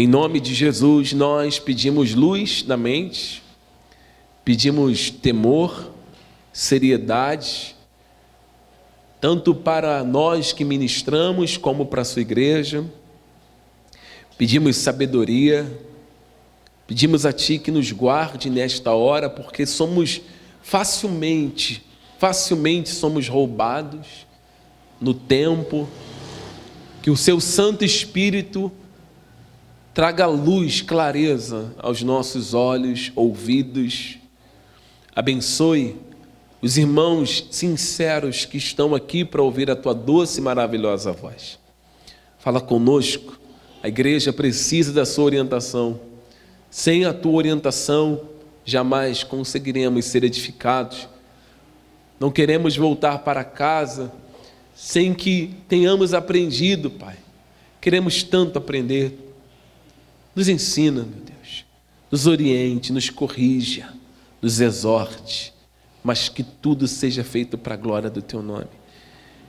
Em nome de Jesus, nós pedimos luz na mente, pedimos temor, seriedade, tanto para nós que ministramos, como para a sua igreja. Pedimos sabedoria, pedimos a Ti que nos guarde nesta hora, porque somos facilmente somos roubados no tempo. Que o Seu Santo Espírito traga luz, clareza aos nossos olhos, ouvidos. Abençoe os irmãos sinceros que estão aqui para ouvir a Tua doce e maravilhosa voz. Fala conosco, a igreja precisa da Sua orientação. Sem a Tua orientação, jamais conseguiremos ser edificados. Não queremos voltar para casa sem que tenhamos aprendido, Pai. Queremos tanto aprender. Nos ensina, meu Deus. Nos oriente, nos corrija, nos exorte. Mas que tudo seja feito para a glória do Teu nome.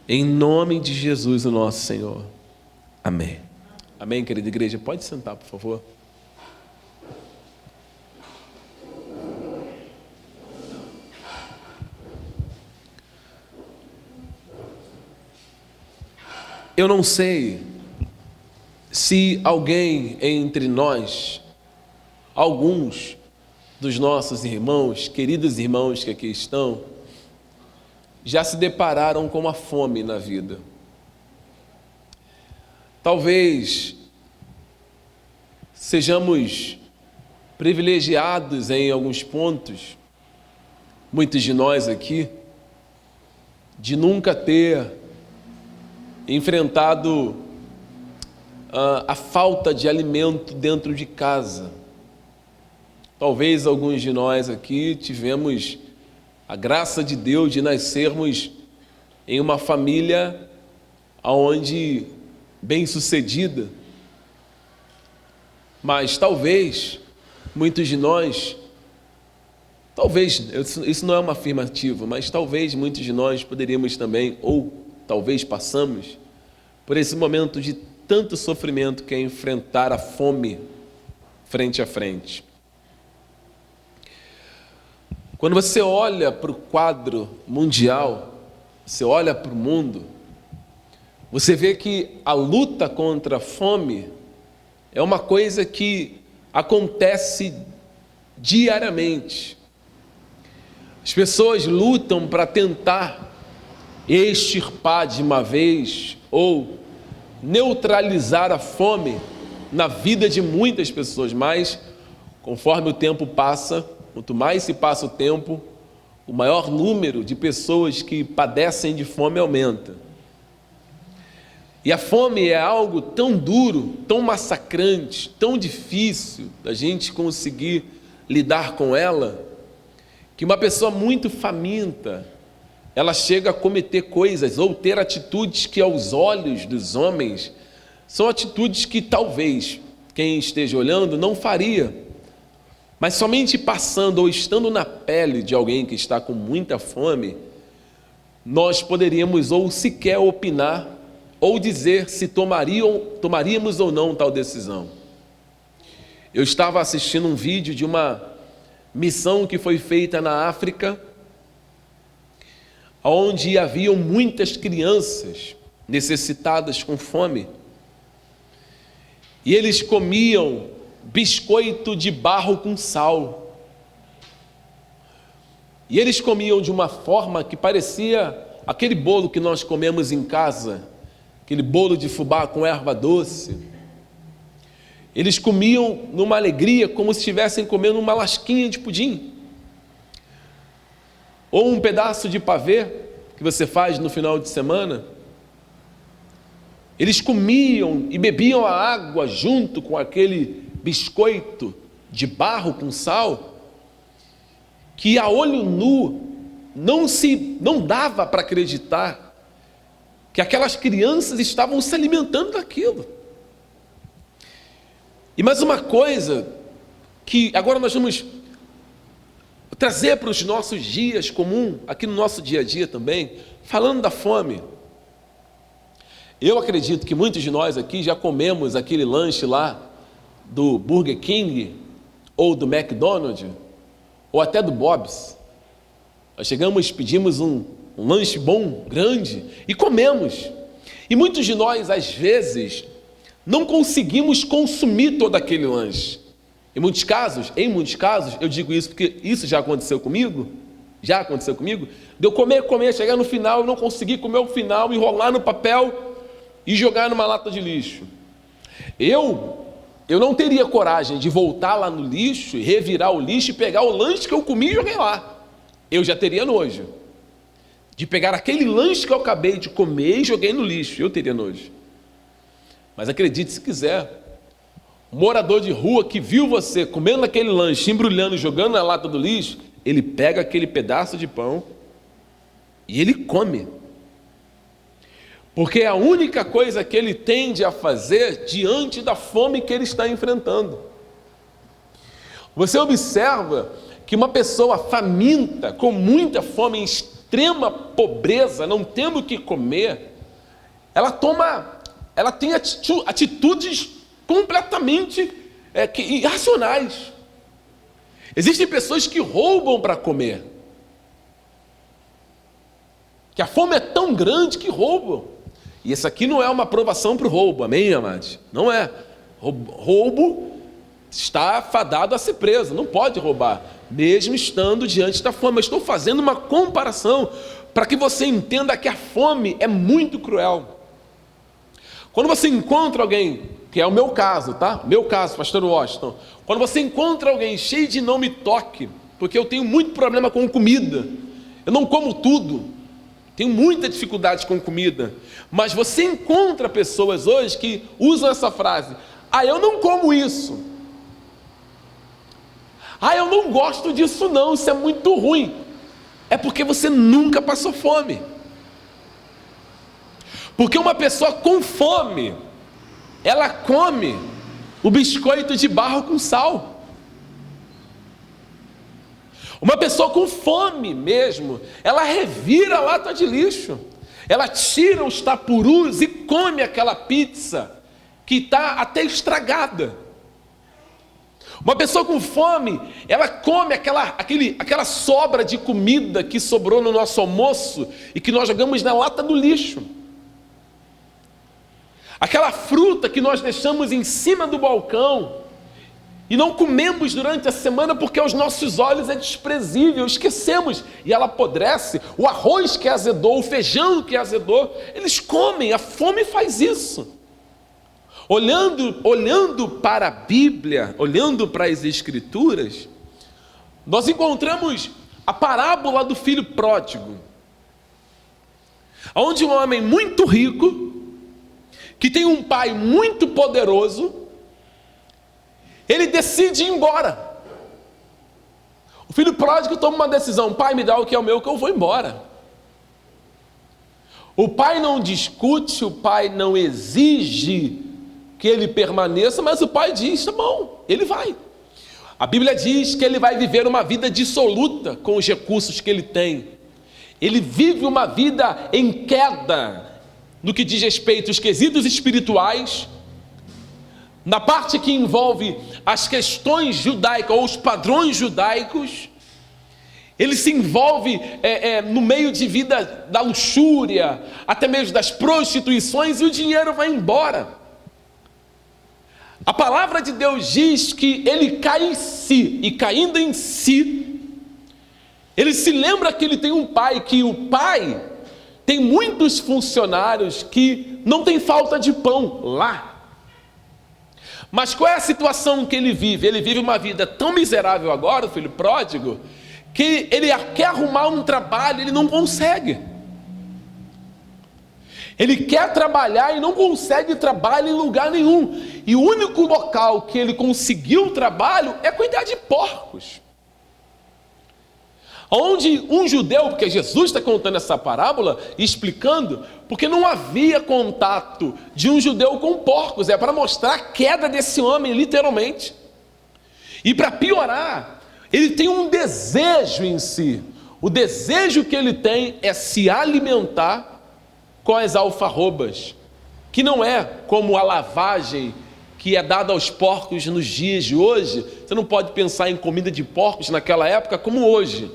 Em nome de Jesus, o nosso Senhor. Amém. Amém, querida igreja? Pode sentar, por favor. Eu não sei se alguém entre nós, alguns dos nossos irmãos, queridos irmãos que aqui estão, já se depararam com a fome na vida. Talvez sejamos privilegiados em alguns pontos, muitos de nós aqui, de nunca ter enfrentado a falta de alimento dentro de casa. Talvez alguns de nós aqui tivemos a graça de Deus de nascermos em uma família onde bem-sucedida, mas talvez muitos de nós, isso não é uma afirmativa, mas talvez muitos de nós poderíamos também, ou talvez passamos por esse momento de tanto sofrimento que é enfrentar a fome frente a frente. Quando você olha para o quadro mundial, você olha para o mundo, você vê que a luta contra a fome é uma coisa que acontece diariamente. As pessoas lutam para tentar extirpar de uma vez ou neutralizar a fome na vida de muitas pessoas, mas conforme o tempo passa, quanto mais se passa o tempo, o maior número de pessoas que padecem de fome aumenta. E a fome é algo tão duro, tão massacrante, tão difícil da gente conseguir lidar com ela, que uma pessoa muito faminta, ela chega a cometer coisas ou ter atitudes que aos olhos dos homens são atitudes que talvez quem esteja olhando não faria, mas somente passando ou estando na pele de alguém que está com muita fome, nós poderíamos ou sequer opinar ou dizer se tomaríamos ou não tal decisão. Eu estava assistindo um vídeo de uma missão que foi feita na África, onde haviam muitas crianças necessitadas com fome, e eles comiam biscoito de barro com sal, e eles comiam de uma forma que parecia aquele bolo que nós comemos em casa, aquele bolo de fubá com erva doce. Eles comiam numa alegria como se estivessem comendo uma lasquinha de pudim, ou um pedaço de pavê que você faz no final de semana. Eles comiam e bebiam a água junto com aquele biscoito de barro com sal, que a olho nu não dava para acreditar que aquelas crianças estavam se alimentando daquilo. E mais uma coisa que agora nós vamos trazer para os nossos dias comum, aqui no nosso dia a dia também, falando da fome. Eu acredito que muitos de nós aqui já comemos aquele lanche lá do Burger King, ou do McDonald's, ou até do Bob's. Nós chegamos, pedimos um lanche bom, grande, e comemos. E muitos de nós, às vezes, não conseguimos consumir todo aquele lanche. Em muitos casos, eu digo isso porque isso já aconteceu comigo, de eu comer, chegar no final e não conseguir comer o final, enrolar no papel e jogar numa lata de lixo. Eu não teria coragem de voltar lá no lixo, revirar o lixo e pegar o lanche que eu comi e joguei lá. Eu já teria nojo. De pegar aquele lanche que eu acabei de comer e joguei no lixo, eu teria nojo. Mas acredite se quiser, um morador de rua que viu você comendo aquele lanche, embrulhando e jogando na lata do lixo, ele pega aquele pedaço de pão e ele come. Porque é a única coisa que ele tende a fazer diante da fome que ele está enfrentando. Você observa que uma pessoa faminta, com muita fome, em extrema pobreza, não tendo o que comer, ela tem atitudes completamente irracionais. Existem pessoas que roubam para comer, que a fome é tão grande que roubam. E isso aqui não é uma aprovação para o roubo, amém, amados? Não é. Roubo está fadado a ser preso, não pode roubar, mesmo estando diante da fome. Eu estou fazendo uma comparação para que você entenda que a fome é muito cruel. Quando você encontra alguém, que é o meu caso, tá? Meu caso, pastor Washington. Quando você encontra alguém cheio de não me toque, porque eu tenho muito problema com comida, eu não como tudo, tenho muita dificuldade com comida, mas você encontra pessoas hoje que usam essa frase: eu não como isso, eu não gosto disso não, isso é muito ruim. É porque você nunca passou fome. Porque uma pessoa com fome, ela come o biscoito de barro com sal. Uma pessoa com fome mesmo, ela revira a lata de lixo, ela tira os tapurus e come aquela pizza que está até estragada. Uma pessoa com fome, ela come aquela sobra de comida que sobrou no nosso almoço e que nós jogamos na lata do lixo. Aquela fruta que nós deixamos em cima do balcão e não comemos durante a semana porque aos nossos olhos é desprezível, esquecemos, e ela apodrece. O arroz que azedou, o feijão que azedou, eles comem, a fome faz isso. Olhando para a Bíblia, olhando para as Escrituras, nós encontramos a parábola do filho pródigo, onde um homem muito rico, que tem um pai muito poderoso, ele decide ir embora. O filho pródigo toma uma decisão: pai, me dá o que é o meu, que eu vou embora. O pai não discute, o pai não exige que ele permaneça, mas o pai diz: tá bom, ele vai. A Bíblia diz que ele vai viver uma vida dissoluta com os recursos que ele tem. Ele vive uma vida em queda no que diz respeito aos quesitos espirituais, na parte que envolve as questões judaicas ou os padrões judaicos. Ele se envolve no meio de vida da luxúria, até mesmo das prostituições, e o dinheiro vai embora. A palavra de Deus diz que ele cai em si, e caindo em si, ele se lembra que ele tem um pai, que o pai tem muitos funcionários que não tem falta de pão lá. Mas qual é a situação que ele vive? Ele vive uma vida tão miserável agora, o filho pródigo, que ele quer arrumar um trabalho, ele não consegue. Ele quer trabalhar e não consegue trabalho em lugar nenhum. E o único local que ele conseguiu trabalho é cuidar de porcos. Onde um judeu, porque Jesus está contando essa parábola e explicando, porque não havia contato de um judeu com porcos, é para mostrar a queda desse homem, literalmente. E para piorar, ele tem um desejo em si. O desejo que ele tem é se alimentar com as alfarrobas, que não é como a lavagem que é dada aos porcos nos dias de hoje, você não pode pensar em comida de porcos naquela época como hoje.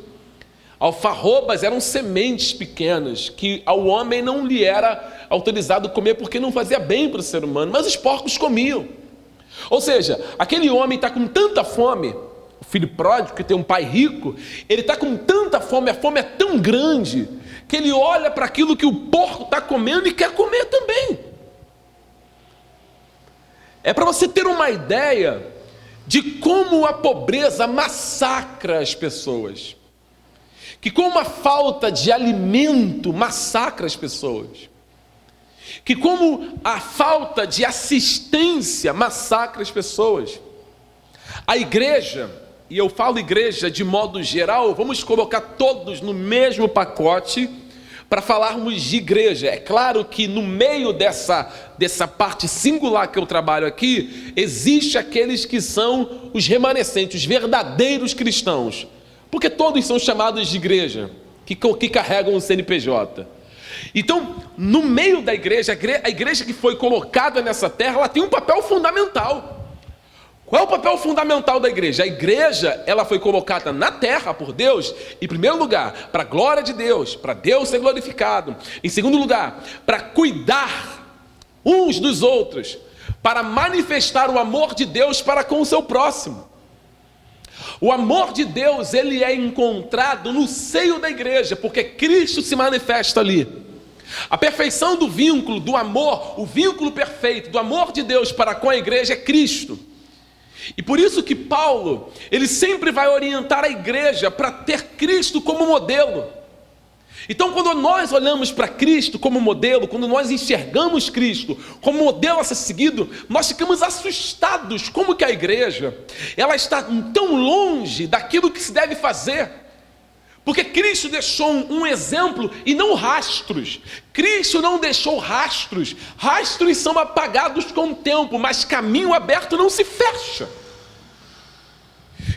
Alfarrobas eram sementes pequenas que ao homem não lhe era autorizado comer porque não fazia bem para o ser humano, mas os porcos comiam. Ou seja, aquele homem está com tanta fome, o filho pródigo que tem um pai rico, ele está com tanta fome, a fome é tão grande, que ele olha para aquilo que o porco está comendo e quer comer também. É para você ter uma ideia de como a pobreza massacra as pessoas, que como a falta de alimento massacra as pessoas, que como a falta de assistência massacra as pessoas. A igreja, e eu falo igreja de modo geral, vamos colocar todos no mesmo pacote para falarmos de igreja. É claro que no meio dessa parte singular que eu trabalho aqui, existe aqueles que são os remanescentes, os verdadeiros cristãos, porque todos são chamados de igreja, que carregam o CNPJ. Então, no meio da igreja, a igreja que foi colocada nessa terra, ela tem um papel fundamental. Qual é o papel fundamental da igreja? A igreja, ela foi colocada na terra por Deus, em primeiro lugar, para a glória de Deus, para Deus ser glorificado. Em segundo lugar, para cuidar uns dos outros, para manifestar o amor de Deus para com o seu próximo. O amor de Deus, ele é encontrado no seio da igreja, porque Cristo se manifesta ali. A perfeição do vínculo, do amor, o vínculo perfeito do amor de Deus para com a igreja é Cristo. E por isso que Paulo, ele sempre vai orientar a igreja para ter Cristo como modelo. Então, quando nós olhamos para Cristo como modelo, quando nós enxergamos Cristo como modelo a ser seguido, nós ficamos assustados como que a igreja, ela está tão longe daquilo que se deve fazer. Porque Cristo deixou um exemplo e não rastros. Cristo não deixou rastros. Rastros são apagados com o tempo, mas caminho aberto não se fecha.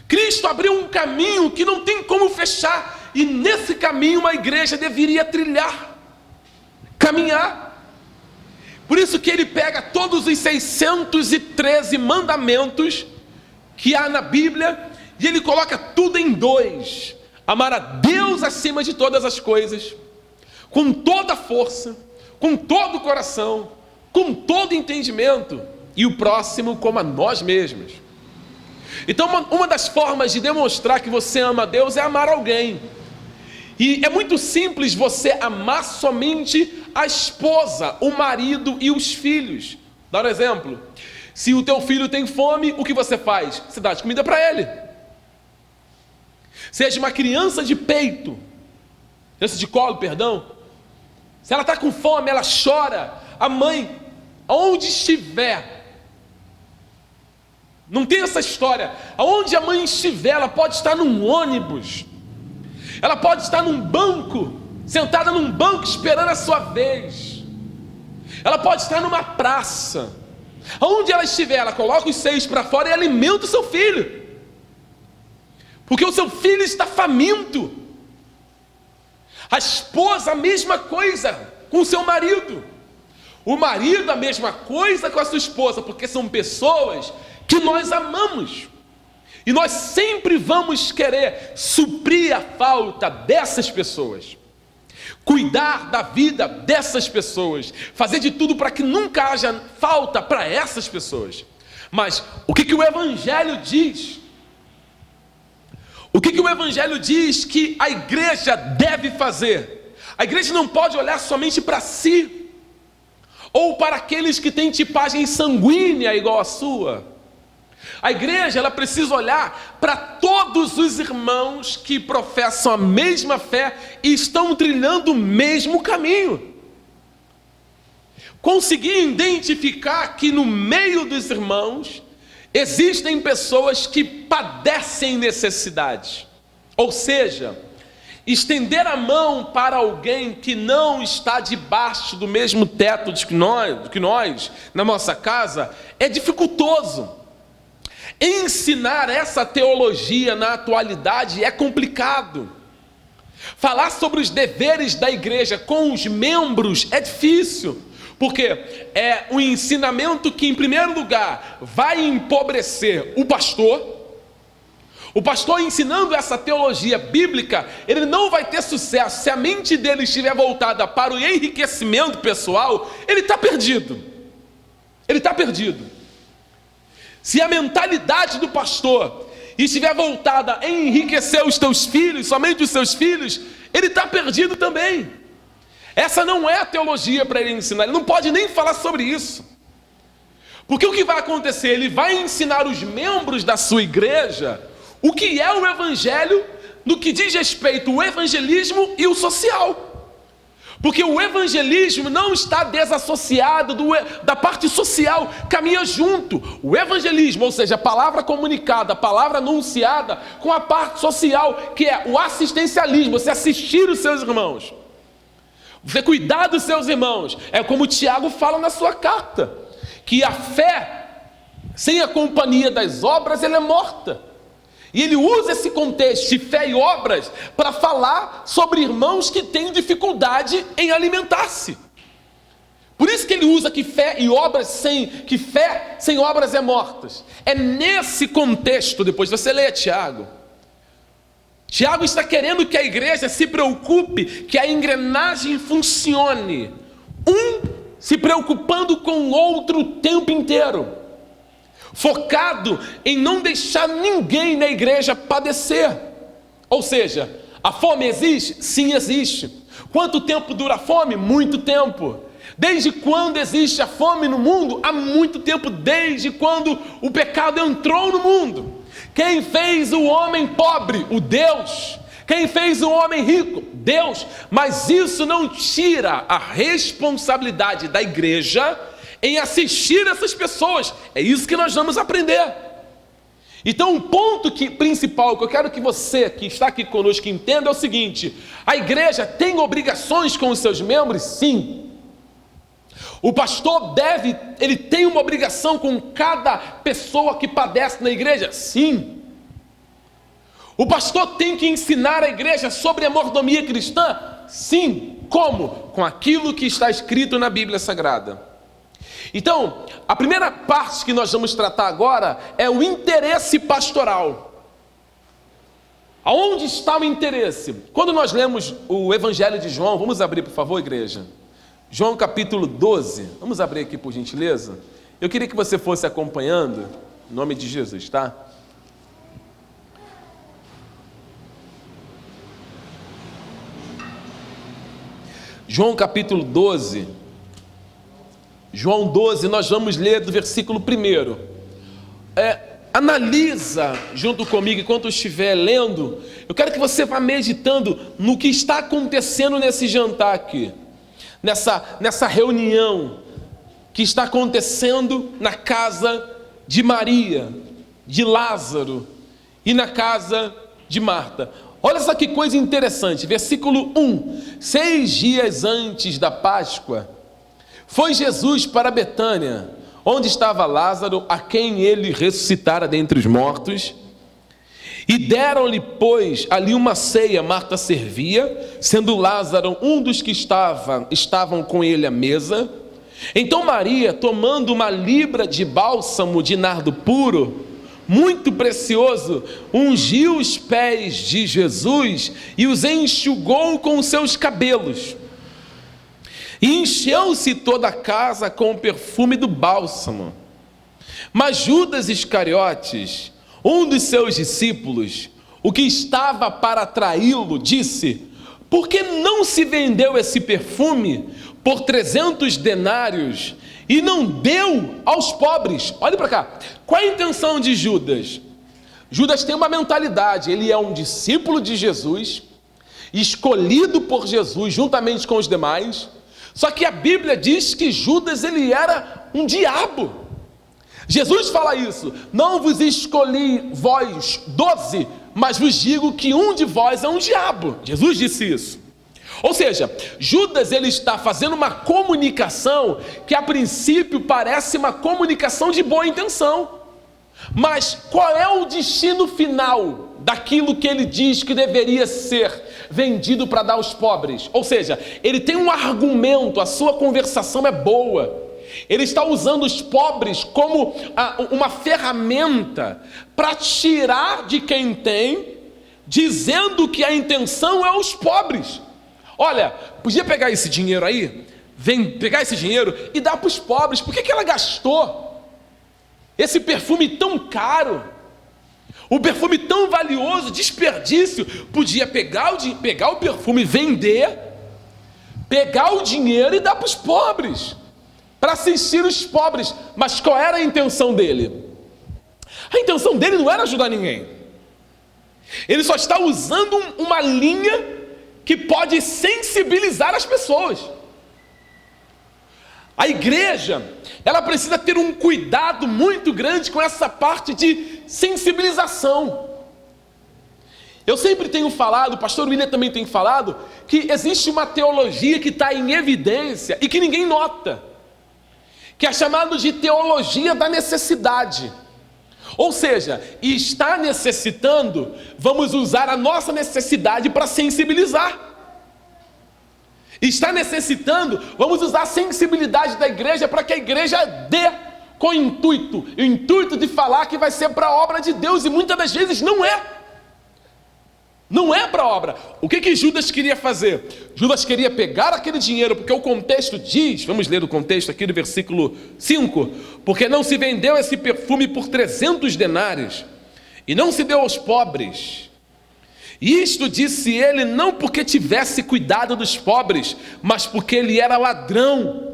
Cristo abriu um caminho que não tem como fechar, e nesse caminho a igreja deveria trilhar, caminhar. Por isso que ele pega todos os 613 mandamentos que há na Bíblia e ele coloca tudo em dois: amar a Deus acima de todas as coisas, com toda a força, com todo o coração, com todo o entendimento, e o próximo como a nós mesmos. Então, uma das formas de demonstrar que você ama a Deus é amar alguém. E é muito simples você amar somente a esposa, o marido e os filhos. Dá um exemplo: se o teu filho tem fome, o que você faz? Você dá de comida para ele. Seja uma criança de peito, criança de colo, perdão, se ela está com fome, ela chora, a mãe, aonde estiver, não tem essa história, aonde a mãe estiver, ela pode estar num ônibus, ela pode estar num banco, sentada num banco esperando a sua vez, ela pode estar numa praça, aonde ela estiver, ela coloca os seios para fora e alimenta o seu filho, porque o seu filho está faminto. A esposa, a mesma coisa com o seu marido, o marido, a mesma coisa com a sua esposa, porque são pessoas que nós amamos, e nós sempre vamos querer suprir a falta dessas pessoas, cuidar da vida dessas pessoas, fazer de tudo para que nunca haja falta para essas pessoas. Mas o que o Evangelho diz? O que o Evangelho diz que a igreja deve fazer? A igreja não pode olhar somente para si, ou para aqueles que têm tipagem sanguínea igual a sua. A igreja, ela precisa olhar para todos os irmãos que professam a mesma fé e estão trilhando o mesmo caminho. Conseguir identificar que no meio dos irmãos existem pessoas que padecem necessidades. Ou seja, estender a mão para alguém que não está debaixo do mesmo teto que nós na nossa casa é dificultoso. Ensinar essa teologia na atualidade é complicado. Falar sobre os deveres da igreja com os membros é difícil, Porque é um ensinamento que, em primeiro lugar, vai empobrecer o pastor. O pastor ensinando essa teologia bíblica, ele não vai ter sucesso se a mente dele estiver voltada para o enriquecimento pessoal. Ele está perdido. Ele está perdido. Se a mentalidade do pastor estiver voltada em enriquecer os teus filhos, somente os seus filhos, ele está perdido também. Essa não é a teologia para ele ensinar. Ele não pode nem falar sobre isso. Porque o que vai acontecer? Ele vai ensinar os membros da sua igreja o que é o evangelho no que diz respeito ao evangelismo e o social. Porque o evangelismo não está desassociado da parte social, caminha junto. O evangelismo, ou seja, a palavra comunicada, a palavra anunciada, com a parte social, que é o assistencialismo, você assistir os seus irmãos, você cuidar dos seus irmãos. É como o Tiago fala na sua carta, que a fé, sem a companhia das obras, ela é morta. E ele usa esse contexto de fé e obras para falar sobre irmãos que têm dificuldade em alimentar-se. Por isso que ele usa que fé sem obras é mortas. É nesse contexto, depois você lê Tiago. Tiago está querendo que a igreja se preocupe, que a engrenagem funcione. Um se preocupando com o outro o tempo inteiro. Focado em não deixar ninguém na igreja padecer. Ou seja, a fome existe? Sim, existe. Quanto tempo dura a fome? Muito tempo. Desde quando existe a fome no mundo? Há muito tempo, desde quando o pecado entrou no mundo. Quem fez o homem pobre? O Deus. Quem fez o homem rico? Deus. Mas isso não tira a responsabilidade da igreja em assistir essas pessoas. É isso que nós vamos aprender. Então, um ponto principal que eu quero que você que está aqui conosco entenda é o seguinte: a igreja tem obrigações com os seus membros? Sim. O pastor ele tem uma obrigação com cada pessoa que padece na igreja? Sim. O pastor tem que ensinar a igreja sobre a mordomia cristã? Sim. Como? Com aquilo que está escrito na Bíblia Sagrada. Então, a primeira parte que nós vamos tratar agora é o interesse pastoral. Aonde está o interesse? Quando nós lemos o Evangelho de João, vamos abrir, por favor, igreja. João capítulo 12, vamos abrir aqui por gentileza. Eu queria que você fosse acompanhando, em nome de Jesus, tá? João capítulo 12. João 12, nós vamos ler do versículo 1. Analisa junto comigo enquanto eu estiver lendo. Eu quero que você vá meditando no que está acontecendo nesse jantar aqui, nessa reunião que está acontecendo na casa de Maria, de Lázaro e na casa de Marta. Olha só que coisa interessante, versículo 1: 6 dias antes da Páscoa, foi Jesus para Betânia, onde estava Lázaro, a quem ele ressuscitara dentre os mortos. E deram-lhe, pois, ali uma ceia. Marta servia, sendo Lázaro um dos que estavam com ele à mesa. Então Maria, tomando uma libra de bálsamo de nardo puro, muito precioso, ungiu os pés de Jesus e os enxugou com os seus cabelos. E encheu-se toda a casa com o perfume do bálsamo. Mas Judas Iscariotes, um dos seus discípulos, o que estava para traí-lo, disse: por que não se vendeu esse perfume por 300 denários e não deu aos pobres? Olha para cá, qual é a intenção de Judas? Judas tem uma mentalidade, ele é um discípulo de Jesus, escolhido por Jesus juntamente com os demais. Só que a Bíblia diz que Judas ele era um diabo. Jesus fala isso: não vos escolhi vós 12, mas vos digo que um de vós é um diabo. Jesus disse isso. Ou seja, Judas ele está fazendo uma comunicação que a princípio parece uma comunicação de boa intenção. Mas qual é o destino final daquilo que ele diz que deveria ser vendido para dar aos pobres. Ou seja, ele tem um argumento, a sua conversação é boa. Ele está usando os pobres como uma ferramenta para tirar de quem tem, dizendo que a intenção é os pobres. Olha, podia pegar esse dinheiro aí, pegar esse dinheiro e dar para os pobres. Por que ela gastou esse perfume tão caro? O perfume tão valioso, desperdício. Podia pegar o perfume, vender, pegar o dinheiro e dar para os pobres, para assistir os pobres. Mas qual era a intenção dele? A intenção dele não era ajudar ninguém. Ele só está usando uma linha que pode sensibilizar as pessoas. A igreja, ela precisa ter um cuidado muito grande com essa parte de sensibilização. Eu sempre tenho falado, o pastor William também tem falado, que existe uma teologia que está em evidência e que ninguém nota, que é chamado de teologia da necessidade. Ou seja, está necessitando, vamos usar a nossa necessidade para sensibilizar. Está necessitando, vamos usar a sensibilidade da igreja para que a igreja dê com o intuito de falar que vai ser para a obra de Deus, e muitas das vezes não é. Não é para a obra. O que Judas queria fazer? Judas queria pegar aquele dinheiro, porque o contexto diz, vamos ler o contexto aqui do versículo 5, porque não se vendeu esse perfume por 300 denários, e não se deu aos pobres. Isto disse ele não porque tivesse cuidado dos pobres, mas porque ele era ladrão,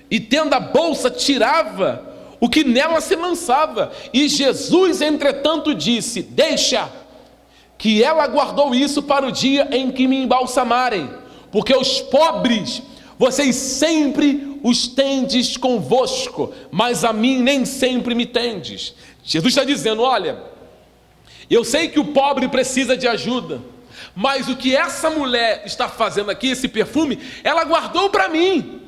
e tendo a bolsa tirava o que nela se lançava. E Jesus, entretanto, disse: deixa, que ela guardou isso para o dia em que me embalsamarem, porque os pobres vocês sempre os tendes convosco, mas a mim nem sempre me tendes. Jesus está dizendo: olha, eu sei que o pobre precisa de ajuda, mas o que essa mulher está fazendo aqui, esse perfume, ela guardou para mim.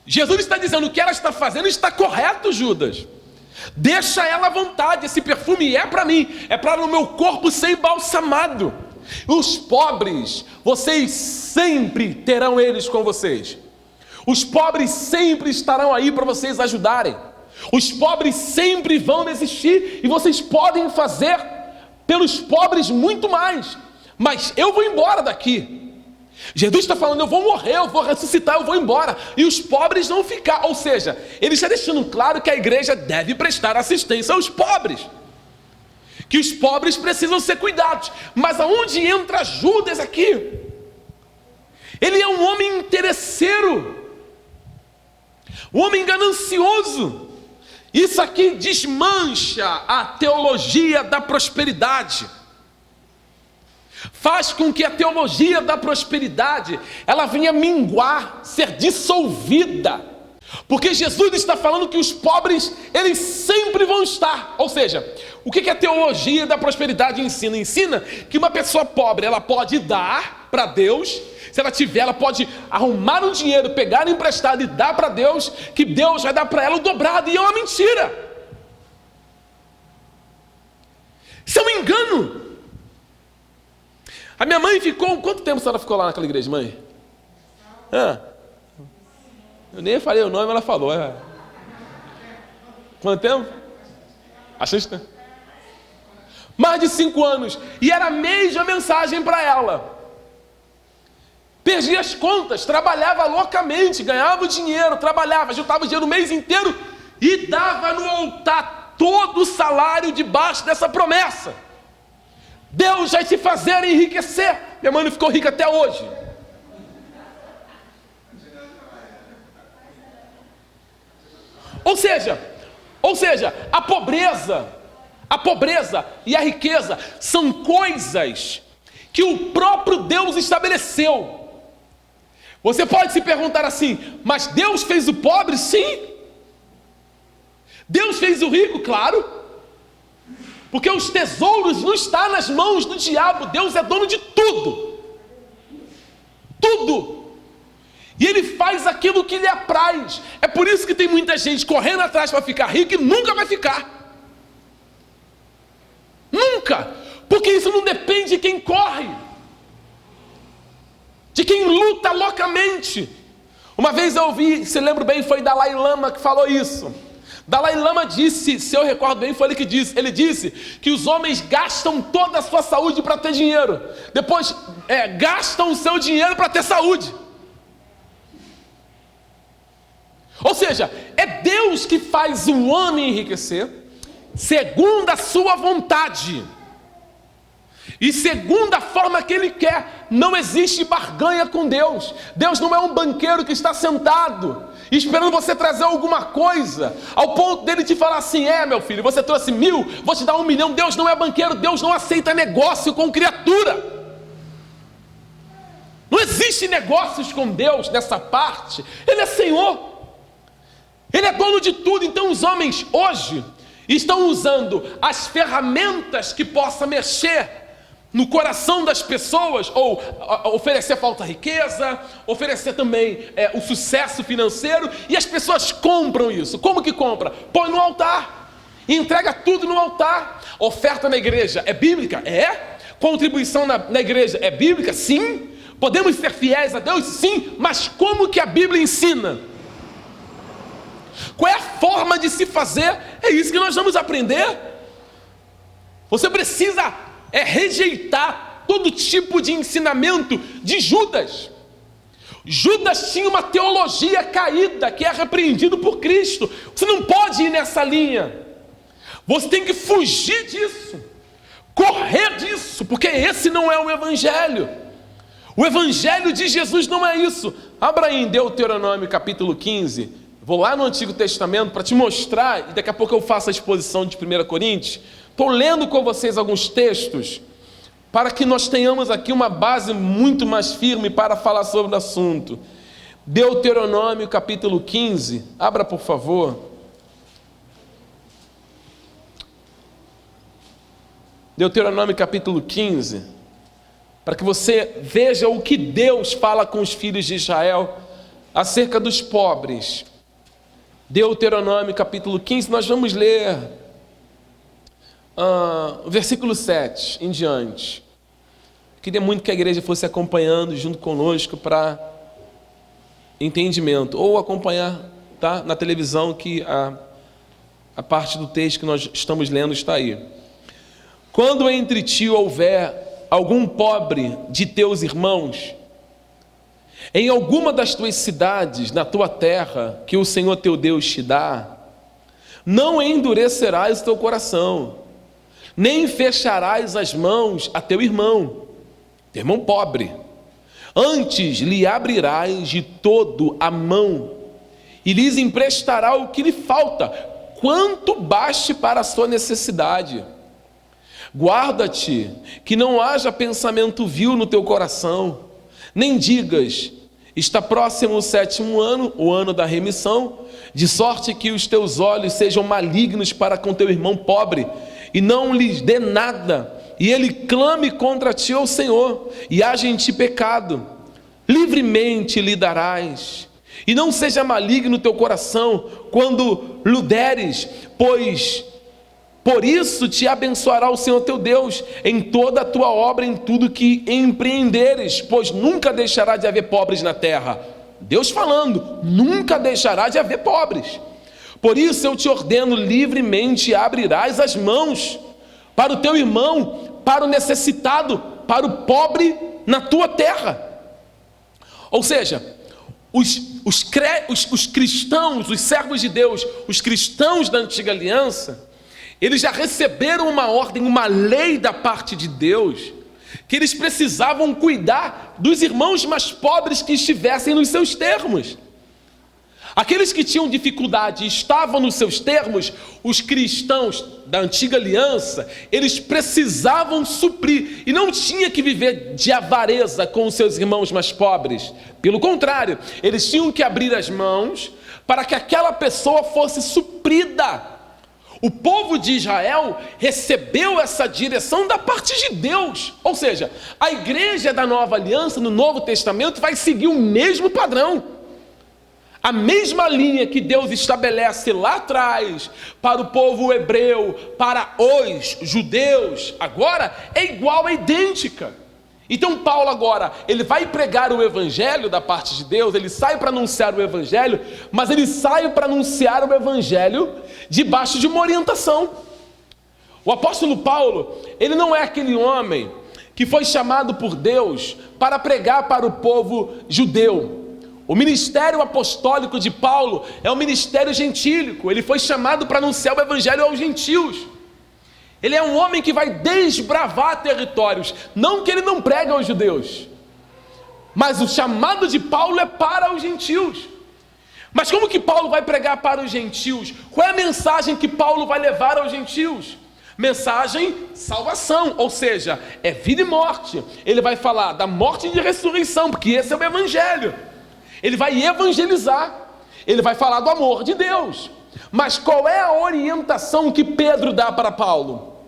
Jesus está dizendo: o que ela está fazendo está correto, Judas. Deixa ela à vontade, esse perfume é para mim, é para o meu corpo ser embalsamado. Os pobres, vocês sempre terão eles com vocês. Os pobres sempre estarão aí para vocês ajudarem. Os pobres sempre vão existir, e vocês podem fazer pelos pobres muito mais. Mas eu vou embora daqui. Jesus está falando: eu vou morrer, eu vou ressuscitar, eu vou embora, e os pobres vão ficar. Ou seja, ele está deixando claro que a igreja deve prestar assistência aos pobres, que os pobres precisam ser cuidados. Mas aonde entra Judas aqui? Ele é um homem interesseiro, um homem ganancioso. Isso aqui desmancha a teologia da prosperidade, faz com que a teologia da prosperidade ela venha minguar, ser dissolvida, porque Jesus está falando que os pobres eles sempre vão estar. Ou seja, o que a teologia da prosperidade ensina? Ensina que uma pessoa pobre ela pode dar para Deus. Se ela tiver, ela pode arrumar um dinheiro, pegar emprestado e dar para Deus, que Deus vai dar para ela o dobrado. E é uma mentira. Isso é um engano. A minha mãe ficou... Quanto tempo a senhora ficou lá naquela igreja, mãe? Eu nem falei o nome, mas ela falou. Quanto tempo? Assista. Mais de 5 anos. E era a mesma mensagem para ela. Perdia as contas, trabalhava loucamente, ganhava dinheiro, trabalhava, juntava dinheiro o mês inteiro e dava no altar todo o salário debaixo dessa promessa: Deus vai te fazer enriquecer. Minha mãe não ficou rica até hoje. Ou seja, a pobreza e a riqueza são coisas que o próprio Deus estabeleceu. Você pode se perguntar assim: mas Deus fez o pobre? Sim. Deus fez o rico? Claro. Porque os tesouros não estão nas mãos do diabo. Deus é dono de tudo. Tudo. E Ele faz aquilo que lhe apraz. É por isso que tem muita gente correndo atrás para ficar rico e nunca vai ficar. Nunca. Porque isso não depende de quem corre, de quem luta loucamente. Uma vez eu ouvi, se lembro bem, foi Dalai Lama que falou isso. Dalai Lama disse, se eu recordo bem, foi ele que disse. Ele disse que os homens gastam toda a sua saúde para ter dinheiro. Depois gastam o seu dinheiro para ter saúde. Ou seja, é Deus que faz o homem enriquecer, segundo a sua vontade. E segundo a forma que Ele quer. Não existe barganha com Deus. Deus não é um banqueiro que está sentado esperando você trazer alguma coisa, ao ponto dele te falar assim: meu filho, você trouxe 1.000, vou te dar 1 milhão. Deus não é banqueiro, Deus não aceita negócio com criatura. Não existe negócios com Deus nessa parte. Ele é Senhor, Ele é dono de tudo. Então os homens hoje estão usando as ferramentas que possam mexer no coração das pessoas, ou oferecer falta de riqueza, oferecer também o sucesso financeiro, e as pessoas compram isso. Como que compra? Põe no altar, entrega tudo no altar. Oferta na igreja é bíblica? É. Contribuição na igreja é bíblica? Sim. Podemos ser fiéis a Deus? Sim. Mas como que a Bíblia ensina? Qual é a forma de se fazer? É isso que nós vamos aprender. Você precisa rejeitar todo tipo de ensinamento de Judas. Judas tinha uma teologia caída, que é repreendido por Cristo. Você não pode ir nessa linha. Você tem que fugir disso, correr disso, porque esse não é o Evangelho. O Evangelho de Jesus não é isso. Abra aí em Deuteronômio capítulo 15. Vou lá no Antigo Testamento para te mostrar, e daqui a pouco eu faço a exposição de 1 Coríntios. Estou lendo com vocês alguns textos, para que nós tenhamos aqui uma base muito mais firme para falar sobre o assunto. Deuteronômio capítulo 15, abra por favor. Deuteronômio capítulo 15, para que você veja o que Deus fala com os filhos de Israel acerca dos pobres. Deuteronômio capítulo 15, nós vamos ler o versículo 7 em diante. Queria muito que a igreja fosse acompanhando junto conosco para entendimento, ou acompanhar na televisão, que a parte do texto que nós estamos lendo está aí. Quando entre ti houver algum pobre de teus irmãos, em alguma das tuas cidades, na tua terra, que o Senhor teu Deus te dá, não endurecerás o teu coração, nem fecharás as mãos a teu irmão pobre. Antes lhe abrirás de todo a mão, e lhes emprestará o que lhe falta, quanto baste para a sua necessidade. Guarda-te que não haja pensamento vil no teu coração, nem digas: está próximo o 7º ano, o ano da remissão, de sorte que os teus olhos sejam malignos para com teu irmão pobre, e não lhes dê nada, e ele clame contra ti ao Senhor, e haja em ti pecado. Livremente lhe darás, e não seja maligno o teu coração quando lhe deres, pois por isso te abençoará o Senhor teu Deus em toda a tua obra, em tudo que empreenderes, pois nunca deixará de haver pobres na terra. Deus falando, nunca deixará de haver pobres. Por isso eu te ordeno, livremente abrirás as mãos para o teu irmão, para o necessitado, para o pobre na tua terra. Ou seja, os cristãos, os servos de Deus, os cristãos da antiga aliança, eles já receberam uma ordem, uma lei da parte de Deus, que eles precisavam cuidar dos irmãos mais pobres que estivessem nos seus termos. Aqueles que tinham dificuldade e estavam nos seus termos, os cristãos da antiga aliança, eles precisavam suprir, e não tinha que viver de avareza com os seus irmãos mais pobres. Pelo contrário, eles tinham que abrir as mãos para que aquela pessoa fosse suprida. O povo de Israel recebeu essa direção da parte de Deus. Ou seja, a igreja da nova aliança, no Novo Testamento, vai seguir o mesmo padrão. A mesma linha que Deus estabelece lá atrás para o povo hebreu, para os judeus, agora é igual, é idêntica. Então Paulo agora, ele vai pregar o evangelho da parte de Deus, ele sai para anunciar o evangelho, mas ele sai para anunciar o evangelho debaixo de uma orientação. O apóstolo Paulo, ele não é aquele homem que foi chamado por Deus para pregar para o povo judeu. O ministério apostólico de Paulo é um ministério gentílico, ele foi chamado para anunciar o evangelho aos gentios. Ele é um homem que vai desbravar territórios, não que ele não pregue aos judeus, mas o chamado de Paulo é para os gentios. Mas como que Paulo vai pregar para os gentios? Qual é a mensagem que Paulo vai levar aos gentios? Mensagem salvação, ou seja, é vida e morte. Ele vai falar da morte e de ressurreição, porque esse é o evangelho. Ele vai evangelizar, ele vai falar do amor de Deus. Mas qual é a orientação que Pedro dá para Paulo?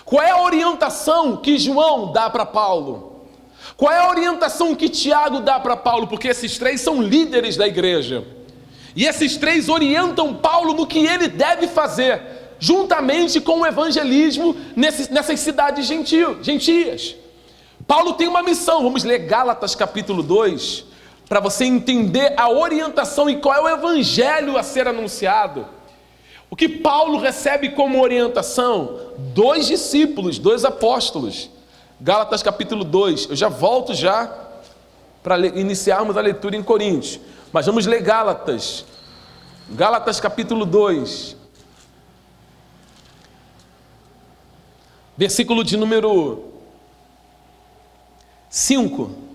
Qual é a orientação que João dá para Paulo? Qual é a orientação que Tiago dá para Paulo? Porque esses três são líderes da igreja. E esses três orientam Paulo no que ele deve fazer, juntamente com o evangelismo nessas cidades gentias. Paulo tem uma missão. Vamos ler Gálatas capítulo 2, para você entender a orientação e qual é o evangelho a ser anunciado. O que Paulo recebe como orientação? 2 discípulos, 2 apóstolos. Gálatas capítulo 2, eu já volto para iniciarmos a leitura em Coríntios. Mas vamos ler Gálatas. Gálatas capítulo 2. Versículo de número 5.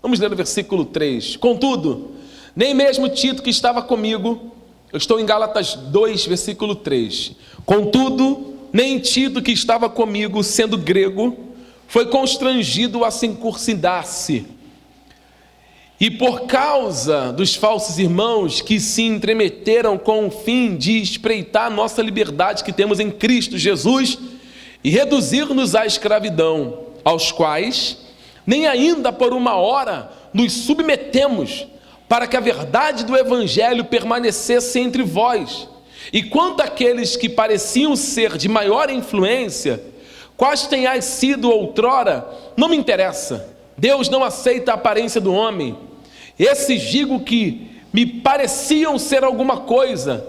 Vamos ler o versículo 3. Contudo, nem mesmo Tito que estava comigo, eu estou em Gálatas 2, versículo 3. Contudo, nem Tito que estava comigo, sendo grego, foi constrangido a circuncidar-se. E por causa dos falsos irmãos que se entremeteram com o fim de espreitar a nossa liberdade que temos em Cristo Jesus e reduzir-nos à escravidão, aos quais nem ainda por uma hora nos submetemos, para que a verdade do evangelho permanecesse entre vós. E quanto àqueles que pareciam ser de maior influência, quais tenhais sido outrora, não me interessa. Deus não aceita a aparência do homem. Esses digo que me pareciam ser alguma coisa,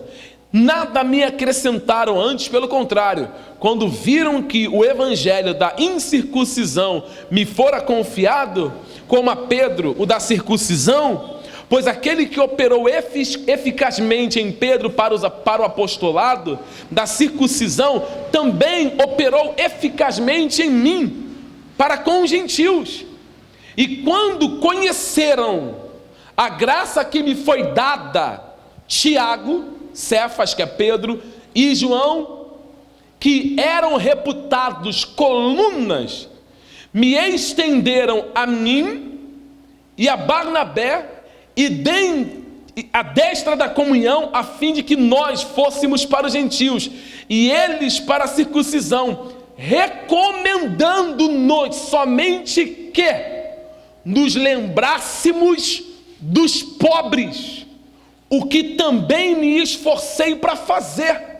nada me acrescentaram, antes pelo contrário, quando viram que o evangelho da incircuncisão me fora confiado, como a Pedro o da circuncisão, pois aquele que operou eficazmente em Pedro para o apostolado da circuncisão, também operou eficazmente em mim, para com os gentios. E quando conheceram a graça que me foi dada, Tiago, Cefas, que é Pedro, e João, que eram reputados colunas, me estenderam a mim e a Barnabé, e deem a destra da comunhão, a fim de que nós fôssemos para os gentios, e eles para a circuncisão, recomendando-nos somente que nos lembrássemos dos pobres, o que também me esforcei para fazer.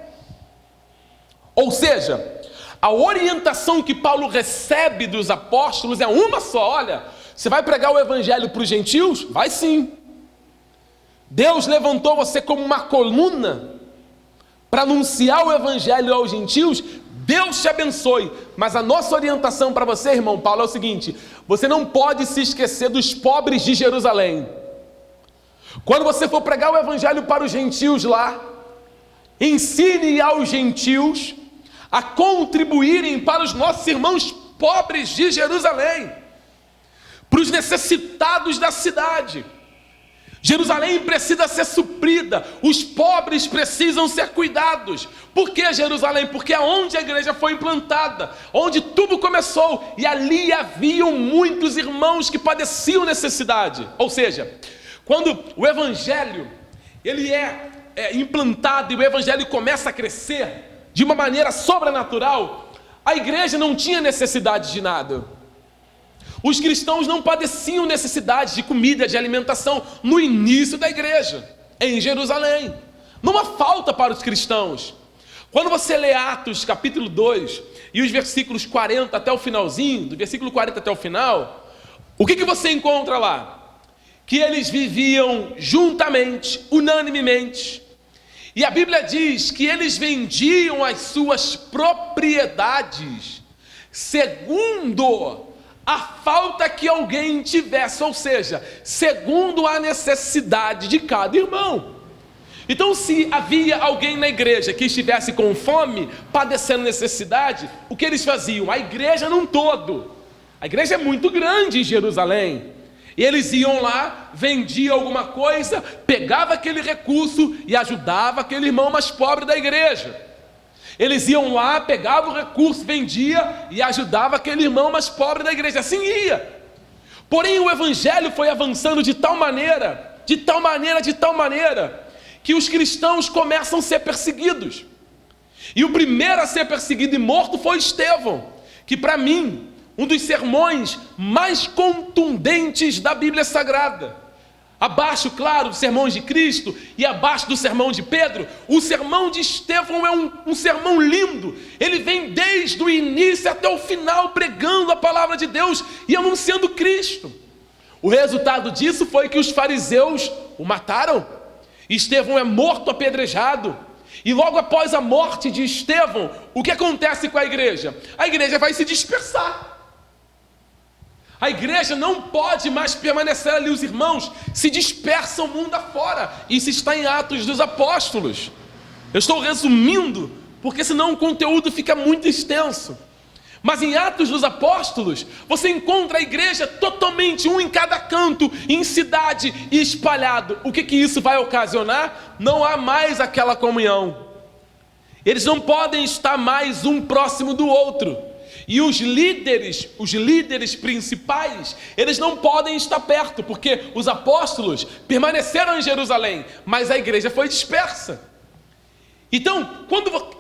Ou seja, a orientação que Paulo recebe dos apóstolos é uma só. Olha, você vai pregar o evangelho para os gentios? Vai sim. Deus levantou você como uma coluna para anunciar o evangelho aos gentios. Deus te abençoe. Mas a nossa orientação para você, irmão Paulo, é o seguinte: você não pode se esquecer dos pobres de Jerusalém. Quando você for pregar o evangelho para os gentios lá, ensine aos gentios a contribuírem para os nossos irmãos pobres de Jerusalém, para os necessitados da cidade. Jerusalém precisa ser suprida, os pobres precisam ser cuidados. Por que Jerusalém? Porque é onde a igreja foi implantada, onde tudo começou, e ali haviam muitos irmãos que padeciam necessidade. Ou seja, quando o evangelho ele é implantado e o evangelho começa a crescer de uma maneira sobrenatural, a igreja não tinha necessidade de nada. Os cristãos não padeciam necessidade de comida, de alimentação no início da igreja, em Jerusalém. Não há falta para os cristãos. Quando você lê Atos capítulo 2 e os versículos 40 até o finalzinho, do versículo 40 até o final, o que você encontra lá? Que eles viviam juntamente, unanimemente. E a Bíblia diz que eles vendiam as suas propriedades segundo a falta que alguém tivesse, ou seja, segundo a necessidade de cada irmão. Então, se havia alguém na igreja que estivesse com fome, padecendo necessidade, o que eles faziam? A igreja num todo. A igreja é muito grande em Jerusalém. E eles iam lá, vendiam alguma coisa, pegava aquele recurso e ajudava aquele irmão mais pobre da igreja. Eles iam lá, pegavam o recurso, vendia e ajudava aquele irmão mais pobre da igreja. Assim ia. Porém, o evangelho foi avançando de tal maneira, que os cristãos começam a ser perseguidos. E o primeiro a ser perseguido e morto foi Estevão, que para mim, um dos sermões mais contundentes da Bíblia Sagrada. Abaixo, claro, dos sermões de Cristo e abaixo do sermão de Pedro, o sermão de Estevão é um sermão lindo. Ele vem desde o início até o final pregando a palavra de Deus e anunciando Cristo. O resultado disso foi que os fariseus o mataram. Estevão é morto apedrejado. E logo após a morte de Estevão, o que acontece com a igreja? A igreja vai se dispersar. A igreja não pode mais permanecer ali, os irmãos se dispersam mundo afora. Isso está em Atos dos Apóstolos. Eu estou resumindo, porque senão o conteúdo fica muito extenso. Mas em Atos dos Apóstolos, você encontra a igreja totalmente, um em cada canto, em cidade e espalhado. O que isso vai ocasionar? Não há mais aquela comunhão. Eles não podem estar mais um próximo do outro. E os líderes principais, eles não podem estar perto, porque os apóstolos permaneceram em Jerusalém, mas a igreja foi dispersa. Então,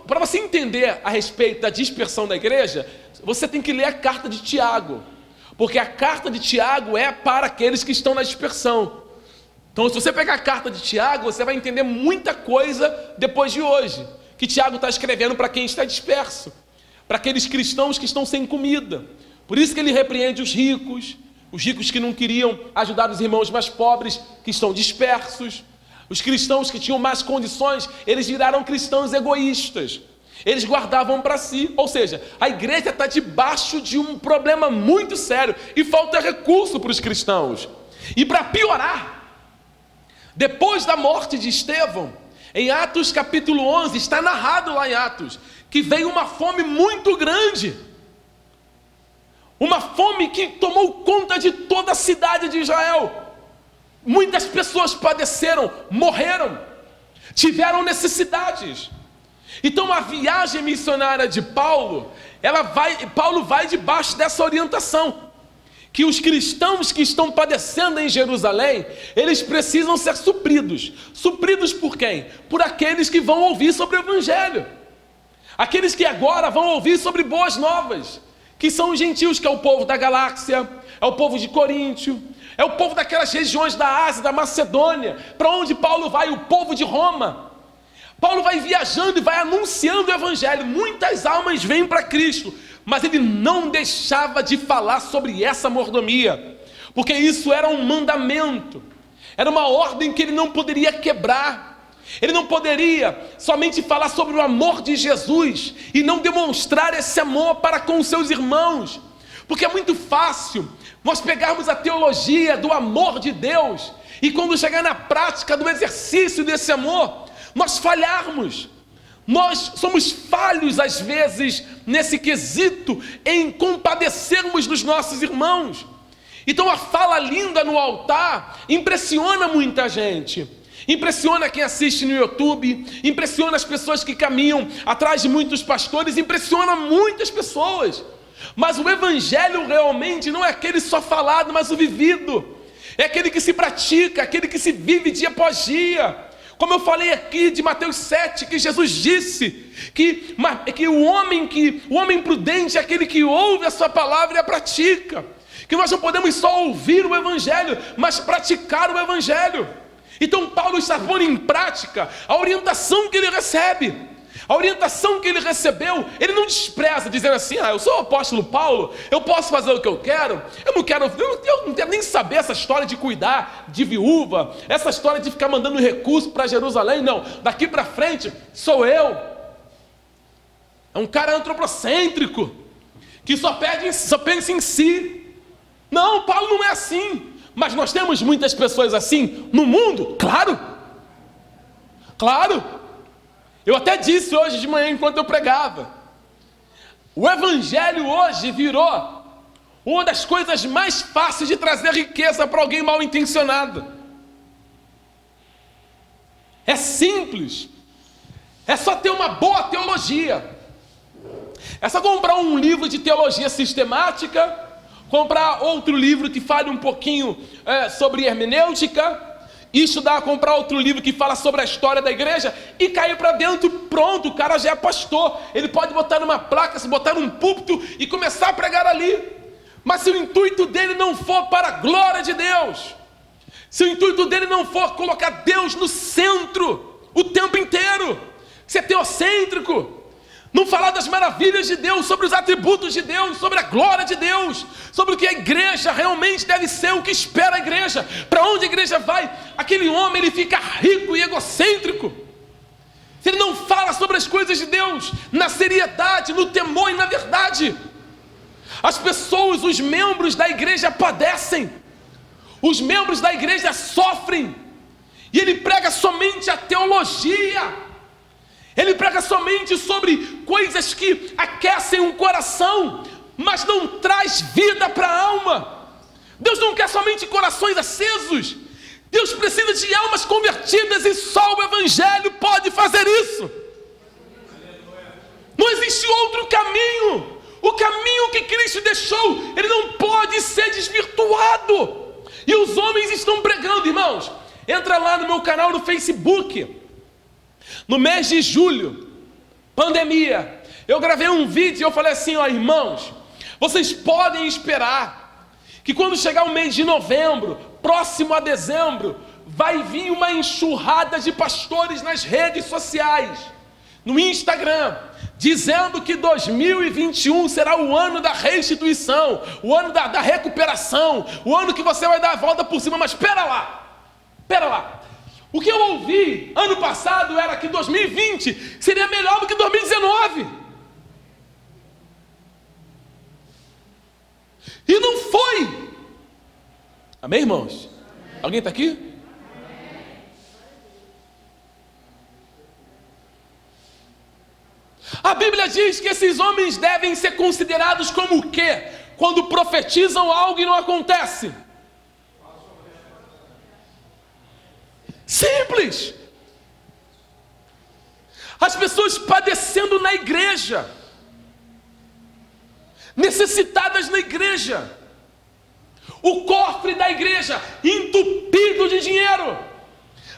para você entender a respeito da dispersão da igreja, você tem que ler a carta de Tiago, porque a carta de Tiago é para aqueles que estão na dispersão. Então, se você pegar a carta de Tiago, você vai entender muita coisa depois de hoje, que Tiago está escrevendo para quem está disperso, para aqueles cristãos que estão sem comida. Por isso que ele repreende os ricos que não queriam ajudar os irmãos mais pobres, que estão dispersos. Os cristãos que tinham mais condições, eles viraram cristãos egoístas. Eles guardavam para si. Ou seja, a igreja está debaixo de um problema muito sério e falta recurso para os cristãos. E para piorar, depois da morte de Estevão, em Atos capítulo 11, está narrado lá em Atos, que veio uma fome muito grande. Uma fome que tomou conta de toda a cidade de Israel. Muitas pessoas padeceram, morreram, tiveram necessidades. Então a viagem missionária de Paulo, Paulo vai debaixo dessa orientação, que os cristãos que estão padecendo em Jerusalém, eles precisam ser supridos. Supridos por quem? Por aqueles que vão ouvir sobre o evangelho. Aqueles que agora vão ouvir sobre boas novas, que são os gentios, que é o povo da galáxia, é o povo de Coríntio, é o povo daquelas regiões da Ásia, da Macedônia, para onde Paulo vai, o povo de Roma. Paulo vai viajando e vai anunciando o evangelho. Muitas almas vêm para Cristo, mas ele não deixava de falar sobre essa mordomia, porque isso era um mandamento, era uma ordem que ele não poderia quebrar. Ele não poderia somente falar sobre o amor de Jesus e não demonstrar esse amor para com os seus irmãos, porque é muito fácil nós pegarmos a teologia do amor de Deus e quando chegar na prática do exercício desse amor, nós falharmos. Nós somos falhos às vezes nesse quesito em compadecermos dos nossos irmãos. Então a fala linda no altar impressiona muita gente. Impressiona quem assiste no YouTube, impressiona as pessoas que caminham atrás de muitos pastores, impressiona muitas pessoas. Mas o evangelho realmente não é aquele só falado, mas o vivido. É aquele que se pratica, aquele que se vive dia após dia. Como eu falei aqui de Mateus 7, que Jesus disse que o homem prudente é aquele que ouve a sua palavra e a pratica. que nós não podemos só ouvir o Evangelho, mas praticar o Evangelho. Então Paulo está pondo em prática a orientação que ele recebe. A orientação que ele recebeu, ele não despreza, dizendo assim: eu sou o apóstolo Paulo, eu posso fazer o que eu quero, eu não quero nem saber essa história de cuidar de viúva, essa história de ficar mandando recurso para Jerusalém, não, daqui para frente sou eu. É um cara antropocêntrico, que só pensa em si. Não, Paulo não é assim, mas nós temos muitas pessoas assim no mundo, claro. Eu até disse hoje de manhã enquanto eu pregava, o Evangelho hoje virou uma das coisas mais fáceis de trazer riqueza para alguém mal intencionado. É simples, é só ter uma boa teologia, é só comprar um livro de teologia sistemática, comprar outro livro que fale um pouquinho sobre hermenêutica, estudar, comprar outro livro que fala sobre a história da igreja e cair para dentro, pronto, o cara já é pastor. Ele pode botar numa placa, se botar num púlpito e começar a pregar ali. Mas se o intuito dele não for para a glória de Deus, se o intuito dele não for colocar Deus no centro o tempo inteiro, ser teocêntrico, não falar das maravilhas de Deus, sobre os atributos de Deus, sobre a glória de Deus, sobre o que a igreja realmente deve ser, o que espera a igreja, para onde a igreja vai, aquele homem ele fica rico e egocêntrico. Se ele não fala sobre as coisas de Deus, na seriedade, no temor e na verdade, as pessoas, os membros da igreja padecem, os membros da igreja sofrem, e ele prega somente a teologia. Ele prega somente sobre coisas que aquecem o coração, mas não traz vida para a alma. Deus não quer somente corações acesos. Deus precisa de almas convertidas e só o Evangelho pode fazer isso. Não existe outro caminho. O caminho que Cristo deixou, ele não pode ser desvirtuado. E os homens estão pregando, irmãos. Entra lá no meu canal no Facebook. No mês de julho, pandemia, eu gravei um vídeo e eu falei assim: irmãos, vocês podem esperar que quando chegar o mês de novembro, próximo a dezembro, vai vir uma enxurrada de pastores nas redes sociais, no Instagram, dizendo que 2021 será o ano da restituição, o ano da recuperação, o ano que você vai dar a volta por cima. Mas espera lá. O que eu ouvi ano passado era que 2020 seria melhor do que 2019. E não foi. Amém, irmãos? Alguém está aqui? A Bíblia diz que esses homens devem ser considerados como o quê? Quando profetizam algo e não acontece. Simples. As pessoas padecendo na igreja, necessitadas na igreja, o cofre da igreja entupido de dinheiro,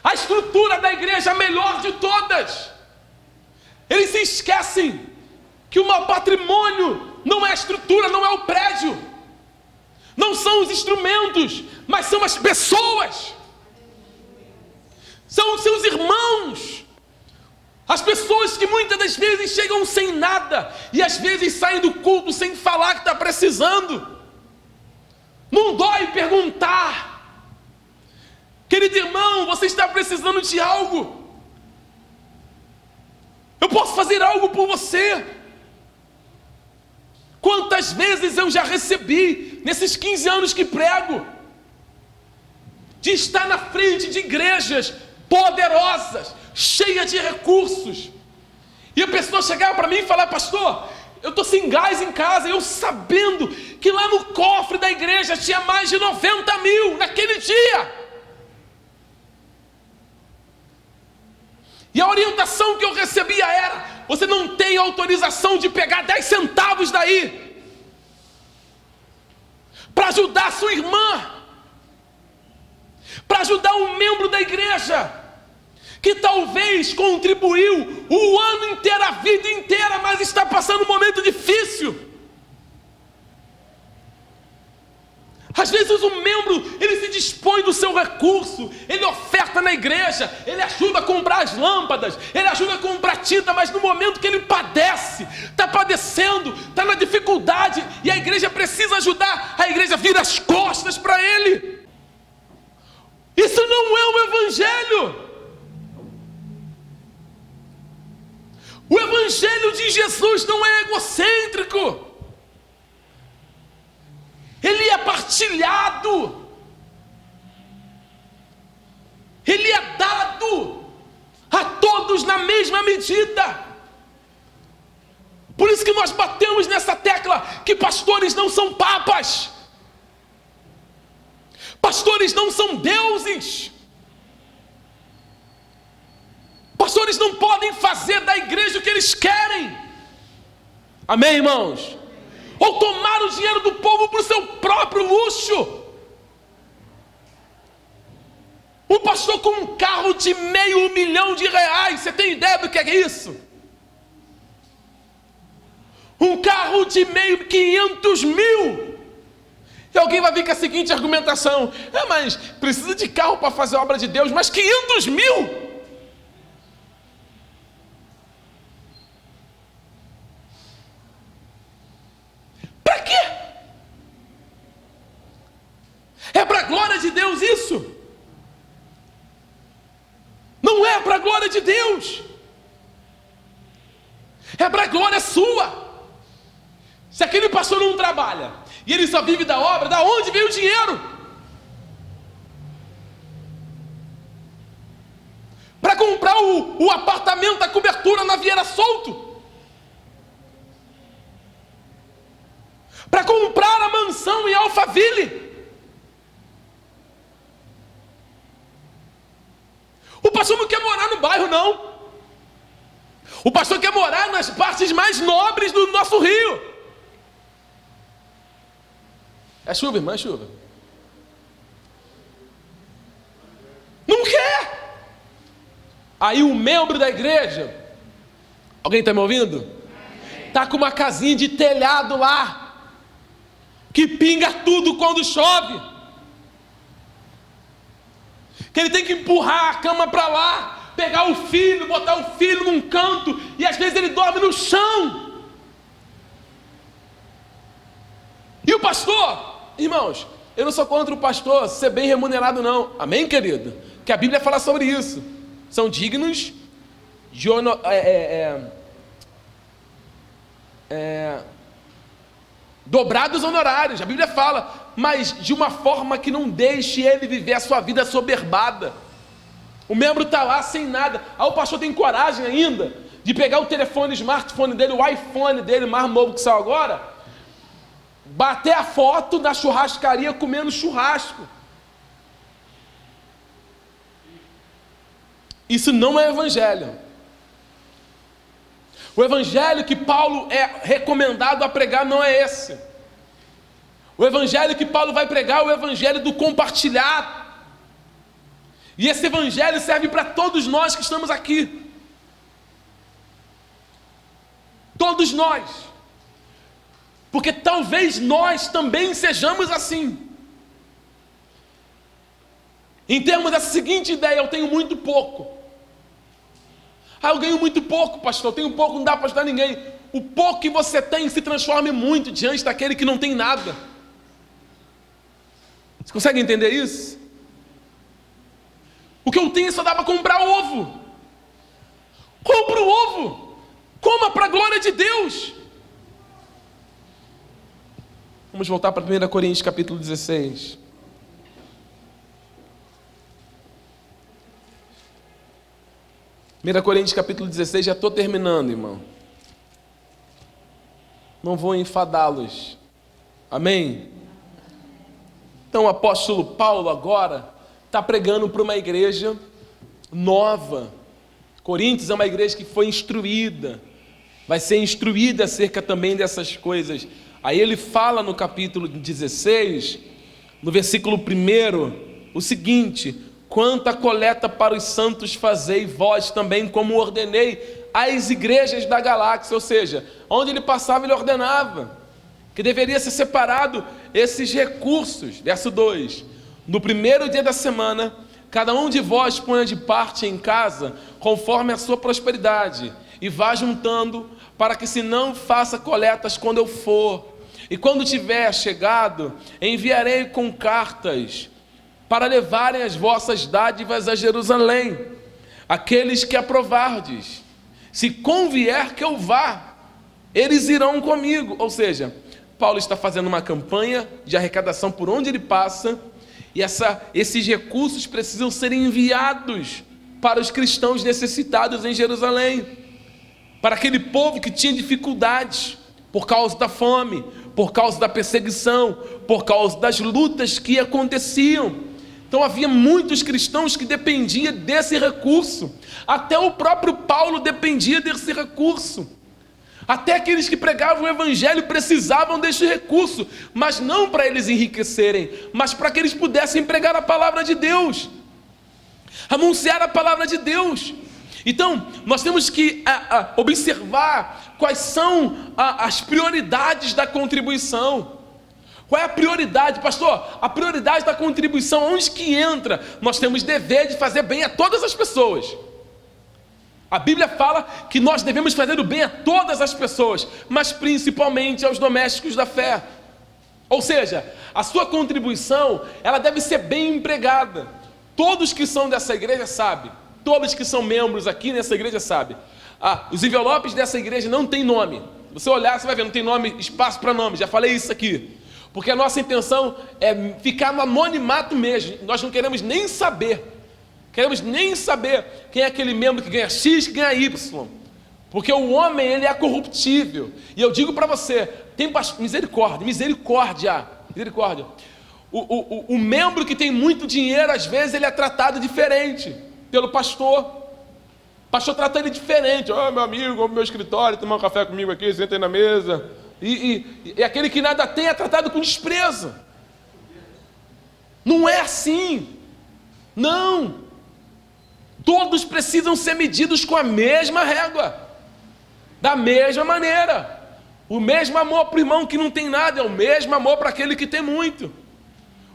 a estrutura da igreja a melhor de todas. Eles se esquecem que o maior patrimônio não é a estrutura, não é o prédio, não são os instrumentos, mas são as pessoas. São os seus irmãos, as pessoas que muitas das vezes chegam sem nada e às vezes saem do culto sem falar que está precisando. Não dói perguntar: querido irmão, você está precisando de algo? Eu posso fazer algo por você? Quantas vezes eu já recebi nesses 15 anos que prego, de estar na frente de igrejas poderosas, cheias de recursos, e a pessoa chegava para mim e falava: pastor, eu estou sem gás em casa, eu sabendo que lá no cofre da igreja tinha mais de 90 mil naquele dia. E a orientação que eu recebia era: você não tem autorização de pegar 10 centavos daí para ajudar a sua irmã, para ajudar um membro da igreja que talvez contribuiu o ano inteiro, a vida inteira, mas está passando um momento difícil. Às vezes o membro, ele se dispõe do seu recurso, ele oferta na igreja, ele ajuda a comprar as lâmpadas, ele ajuda a comprar tinta, mas no momento que ele padece, está padecendo, está na dificuldade, e a igreja precisa ajudar, a igreja vira as costas para ele. Isso não é o evangelho. O evangelho de Jesus não é egocêntrico. Ele é partilhado. Ele é dado a todos na mesma medida. Por isso que nós batemos nessa tecla que pastores não são papas. Pastores não são deuses. Pastores não podem fazer da igreja o que eles querem. Amém, irmãos? Ou tomar o dinheiro do povo para o seu próprio luxo. Um pastor com um carro de R$500 mil, você tem ideia do que é isso? Um carro de 500 mil. E alguém vai vir com a seguinte argumentação: mas precisa de carro para fazer a obra de Deus, mas 500 mil? Para quê? É para a glória de Deus isso? Não é para a glória de Deus. É para a glória sua. Se aquele pastor não trabalha e ele só vive da obra, da onde veio o dinheiro? Para comprar o apartamento, a cobertura na Vieira Solto? Para comprar a mansão em Alphaville? O pastor não quer morar no bairro, não. O pastor quer morar nas partes mais nobres do nosso Rio. É chuva, irmã, é chuva. Não quer. Aí o membro da igreja, alguém está me ouvindo? Está com uma casinha de telhado lá, que pinga tudo quando chove, que ele tem que empurrar a cama para lá, pegar o filho, botar o filho num canto, e às vezes ele dorme no chão. E o pastor, irmãos, eu não sou contra o pastor ser bem remunerado não, amém, querido? Que a Bíblia fala sobre isso, são dignos de dobrados honorários, a Bíblia fala, mas de uma forma que não deixe ele viver a sua vida soberbada. O membro está lá sem nada, aí o pastor tem coragem ainda de pegar o telefone, o smartphone dele, o iPhone dele, mais novo que saiu agora, bater a foto da churrascaria comendo churrasco. Isso não é evangelho. O evangelho que Paulo é recomendado a pregar não é esse. O evangelho que Paulo vai pregar é o evangelho do compartilhar. E esse evangelho serve para todos nós que estamos aqui. Todos nós. Porque talvez nós também sejamos assim. Em termos dessa seguinte ideia: eu tenho muito pouco. Eu ganho muito pouco, pastor, eu tenho pouco, não dá para ajudar ninguém. O pouco que você tem se transforma em muito diante daquele que não tem nada. Você consegue entender isso? O que eu tenho só dá para comprar ovo. Compra o ovo, coma para a glória de Deus. Vamos voltar para 1 Coríntios capítulo 16. Coríntios capítulo 16, já estou terminando, irmão. Não vou enfadá-los. Amém? Então o apóstolo Paulo agora está pregando para uma igreja nova. Coríntios é uma igreja que foi instruída, vai ser instruída acerca também dessas coisas. Aí ele fala no capítulo 16, no versículo 1, o seguinte: quanto à coleta para os santos, fazei vós também como ordenei às igrejas da galáxia. Ou seja, onde ele passava ele ordenava que deveria ser separado esses recursos. Verso 2: no primeiro dia da semana, cada um de vós ponha de parte em casa, conforme a sua prosperidade, e vá juntando, para que se não faça coletas quando eu for. E quando tiver chegado, enviarei com cartas, para levarem as vossas dádivas a Jerusalém, aqueles que aprovardes. Se convier que eu vá, eles irão comigo. Ou seja, Paulo está fazendo uma campanha de arrecadação por onde ele passa, e esses recursos precisam ser enviados para os cristãos necessitados em Jerusalém, para aquele povo que tinha dificuldades por causa da fome, por causa da perseguição, por causa das lutas que aconteciam. Então havia muitos cristãos que dependiam desse recurso. Até o próprio Paulo dependia desse recurso. Até aqueles que pregavam o evangelho precisavam desse recurso, mas não para eles enriquecerem, mas para que eles pudessem pregar a palavra de Deus, anunciar a palavra de Deus. Então nós temos que observar quais são as prioridades da contribuição. Qual é a prioridade, pastor? A prioridade da contribuição, onde que entra? Nós temos dever de fazer bem a todas as pessoas. A Bíblia fala que nós devemos fazer o bem a todas as pessoas, mas principalmente aos domésticos da fé. Ou seja, a sua contribuição, ela deve ser bem empregada. Todos que são dessa igreja sabem, todos que são membros aqui nessa igreja sabem. Os envelopes dessa igreja não tem nome. Você olhar, você vai ver, não tem nome, espaço para nome, já falei isso aqui. Porque a nossa intenção é ficar no anonimato mesmo. Nós não queremos nem saber. Queremos nem saber quem é aquele membro que ganha X, que ganha Y. Porque o homem, ele é corruptível. E eu digo para você, tem misericórdia. O membro que tem muito dinheiro, às vezes, ele é tratado diferente pelo pastor. O pastor trata ele diferente. Meu amigo, vamos pro meu escritório, tomar um café comigo aqui, senta aí na mesa. E aquele que nada tem é tratado com desprezo. Não é assim. Não. Todos precisam ser medidos com a mesma régua, da mesma maneira. O mesmo amor para o irmão que não tem nada é o mesmo amor para aquele que tem muito.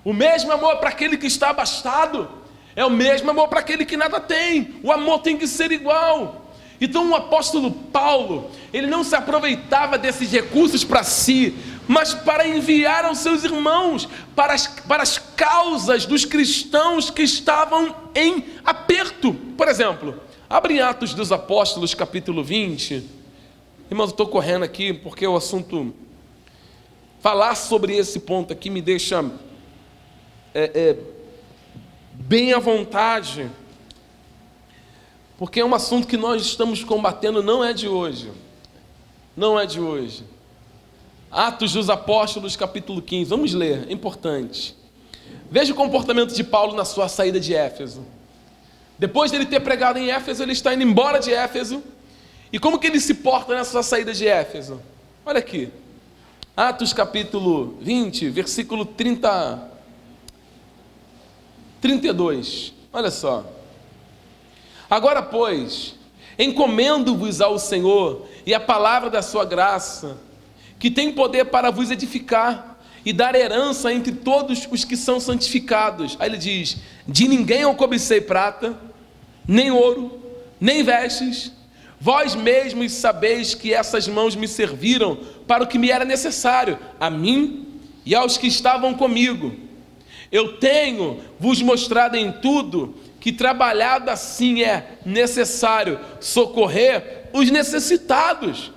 O mesmo amor para aquele que está abastado é o mesmo amor para aquele que nada tem. O amor tem que ser igual. Então o apóstolo Paulo, ele não se aproveitava desses recursos para si, mas para enviar aos seus irmãos, para as causas dos cristãos que estavam em aperto. Por exemplo, abre em Atos dos Apóstolos, capítulo 20. Irmãos, eu estou correndo aqui porque o assunto, falar sobre esse ponto aqui me deixa bem à vontade, porque é um assunto que nós estamos combatendo, não é de hoje. Atos dos Apóstolos, capítulo 15, vamos ler, é importante. Veja o comportamento de Paulo na sua saída de Éfeso. Depois de ele ter pregado em Éfeso, ele está indo embora de Éfeso. E como que ele se porta na sua saída de Éfeso? Olha aqui, Atos capítulo 20, versículo 32, olha só. Agora, pois, encomendo-vos ao Senhor e a palavra da sua graça, que tem poder para vos edificar e dar herança entre todos os que são santificados. Aí ele diz: de ninguém eu cobicei prata, nem ouro, nem vestes. Vós mesmos sabeis que essas mãos me serviram para o que me era necessário, a mim e aos que estavam comigo. Eu tenho vos mostrado em tudo que trabalhado assim é necessário socorrer os necessitados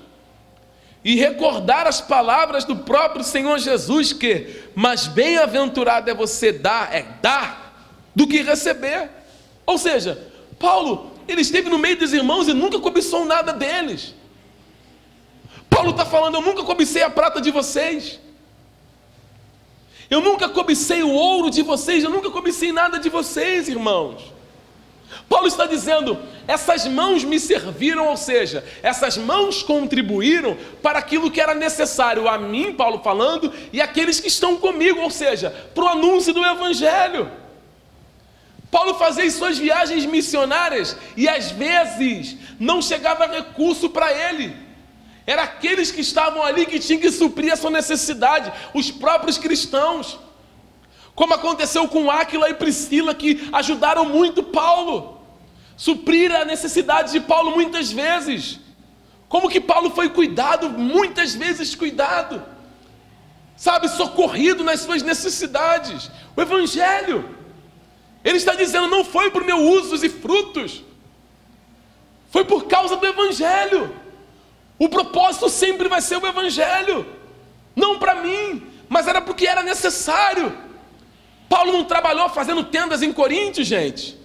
e recordar as palavras do próprio Senhor Jesus, que mais bem-aventurado é você dar do que receber. Ou seja, Paulo, ele esteve no meio dos irmãos e nunca cobiçou nada deles. Paulo está falando: eu nunca cobicei a prata de vocês, eu nunca cobicei o ouro de vocês, eu nunca cobicei nada de vocês, irmãos. Paulo está dizendo: essas mãos me serviram, ou seja, essas mãos contribuíram para aquilo que era necessário a mim, Paulo falando, e aqueles que estão comigo, ou seja, para o anúncio do evangelho. Paulo fazia suas viagens missionárias e às vezes não chegava recurso para ele. Eram aqueles que estavam ali que tinham que suprir a sua necessidade, os próprios cristãos. Como aconteceu com Áquila e Priscila, que ajudaram muito Paulo, suprir a necessidade de Paulo muitas vezes. Como que Paulo foi cuidado, muitas vezes cuidado, sabe, socorrido nas suas necessidades. O Evangelho, ele está dizendo, não foi por meus usos e frutos, foi por causa do Evangelho. O propósito sempre vai ser o Evangelho, não para mim, mas era porque era necessário. Paulo não trabalhou fazendo tendas em Coríntios, gente.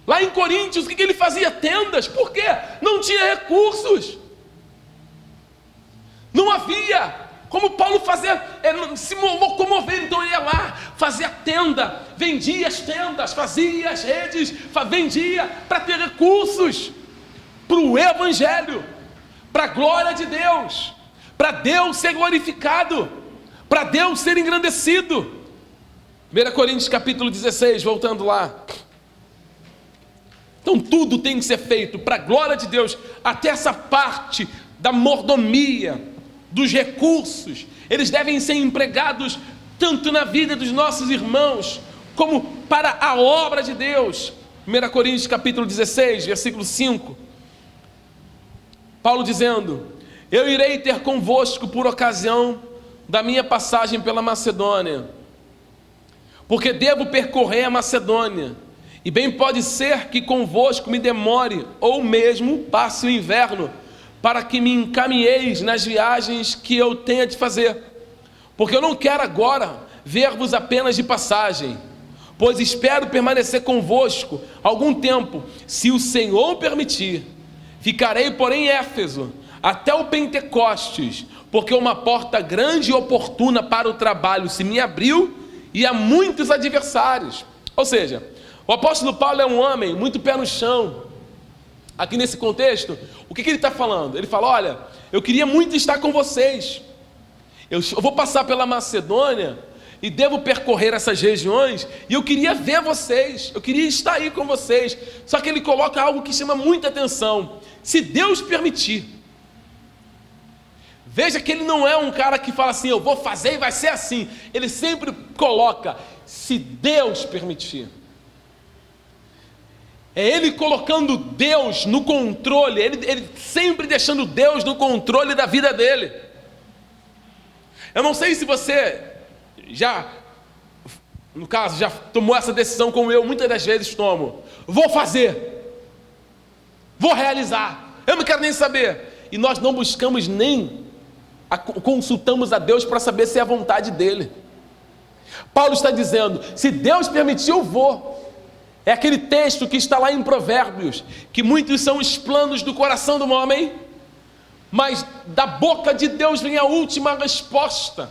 Lá em Coríntios, o que ele fazia? Tendas. Por quê? Não tinha recursos. Não havia como Paulo fazer, se locomover. Então ele ia lá, fazia tenda, vendia as tendas, fazia as redes, vendia para ter recursos para o Evangelho, para a glória de Deus, para Deus ser glorificado, para Deus ser engrandecido. 1 Coríntios capítulo 16, voltando lá. Então tudo tem que ser feito para a glória de Deus, até essa parte da mordomia, dos recursos, eles devem ser empregados tanto na vida dos nossos irmãos, como para a obra de Deus. 1 Coríntios capítulo 16, versículo 5, Paulo dizendo: eu irei ter convosco por ocasião da minha passagem pela Macedônia, porque devo percorrer a Macedônia, e bem pode ser que convosco me demore, ou mesmo passe o inverno, para que me encaminheis nas viagens que eu tenha de fazer, porque eu não quero agora ver-vos apenas de passagem, pois espero permanecer convosco algum tempo, se o Senhor permitir. Ficarei, porém, em Éfeso até o Pentecostes, porque uma porta grande e oportuna para o trabalho se me abriu, e há muitos adversários. Ou seja, o apóstolo Paulo é um homem muito pé no chão. Aqui nesse contexto, o que ele está falando? Ele fala: olha, eu queria muito estar com vocês, eu vou passar pela Macedônia e devo percorrer essas regiões, e eu queria ver vocês, eu queria estar aí com vocês. Só que ele coloca algo que chama muita atenção: se Deus permitir. Veja que ele não é um cara que fala assim, eu vou fazer e vai ser assim. Ele sempre coloca, se Deus permitir. É ele colocando Deus no controle, ele sempre deixando Deus no controle da vida dele. Eu não sei se você já, no caso, já tomou essa decisão como eu muitas das vezes tomo. Vou fazer, vou realizar, eu não quero nem saber. E nós não buscamos nem consultamos a Deus para saber se é a vontade dele. Paulo está dizendo, se Deus permitir, eu vou. É aquele texto que está lá em Provérbios, que muitos são os planos do coração do homem, mas da boca de Deus vem a última resposta.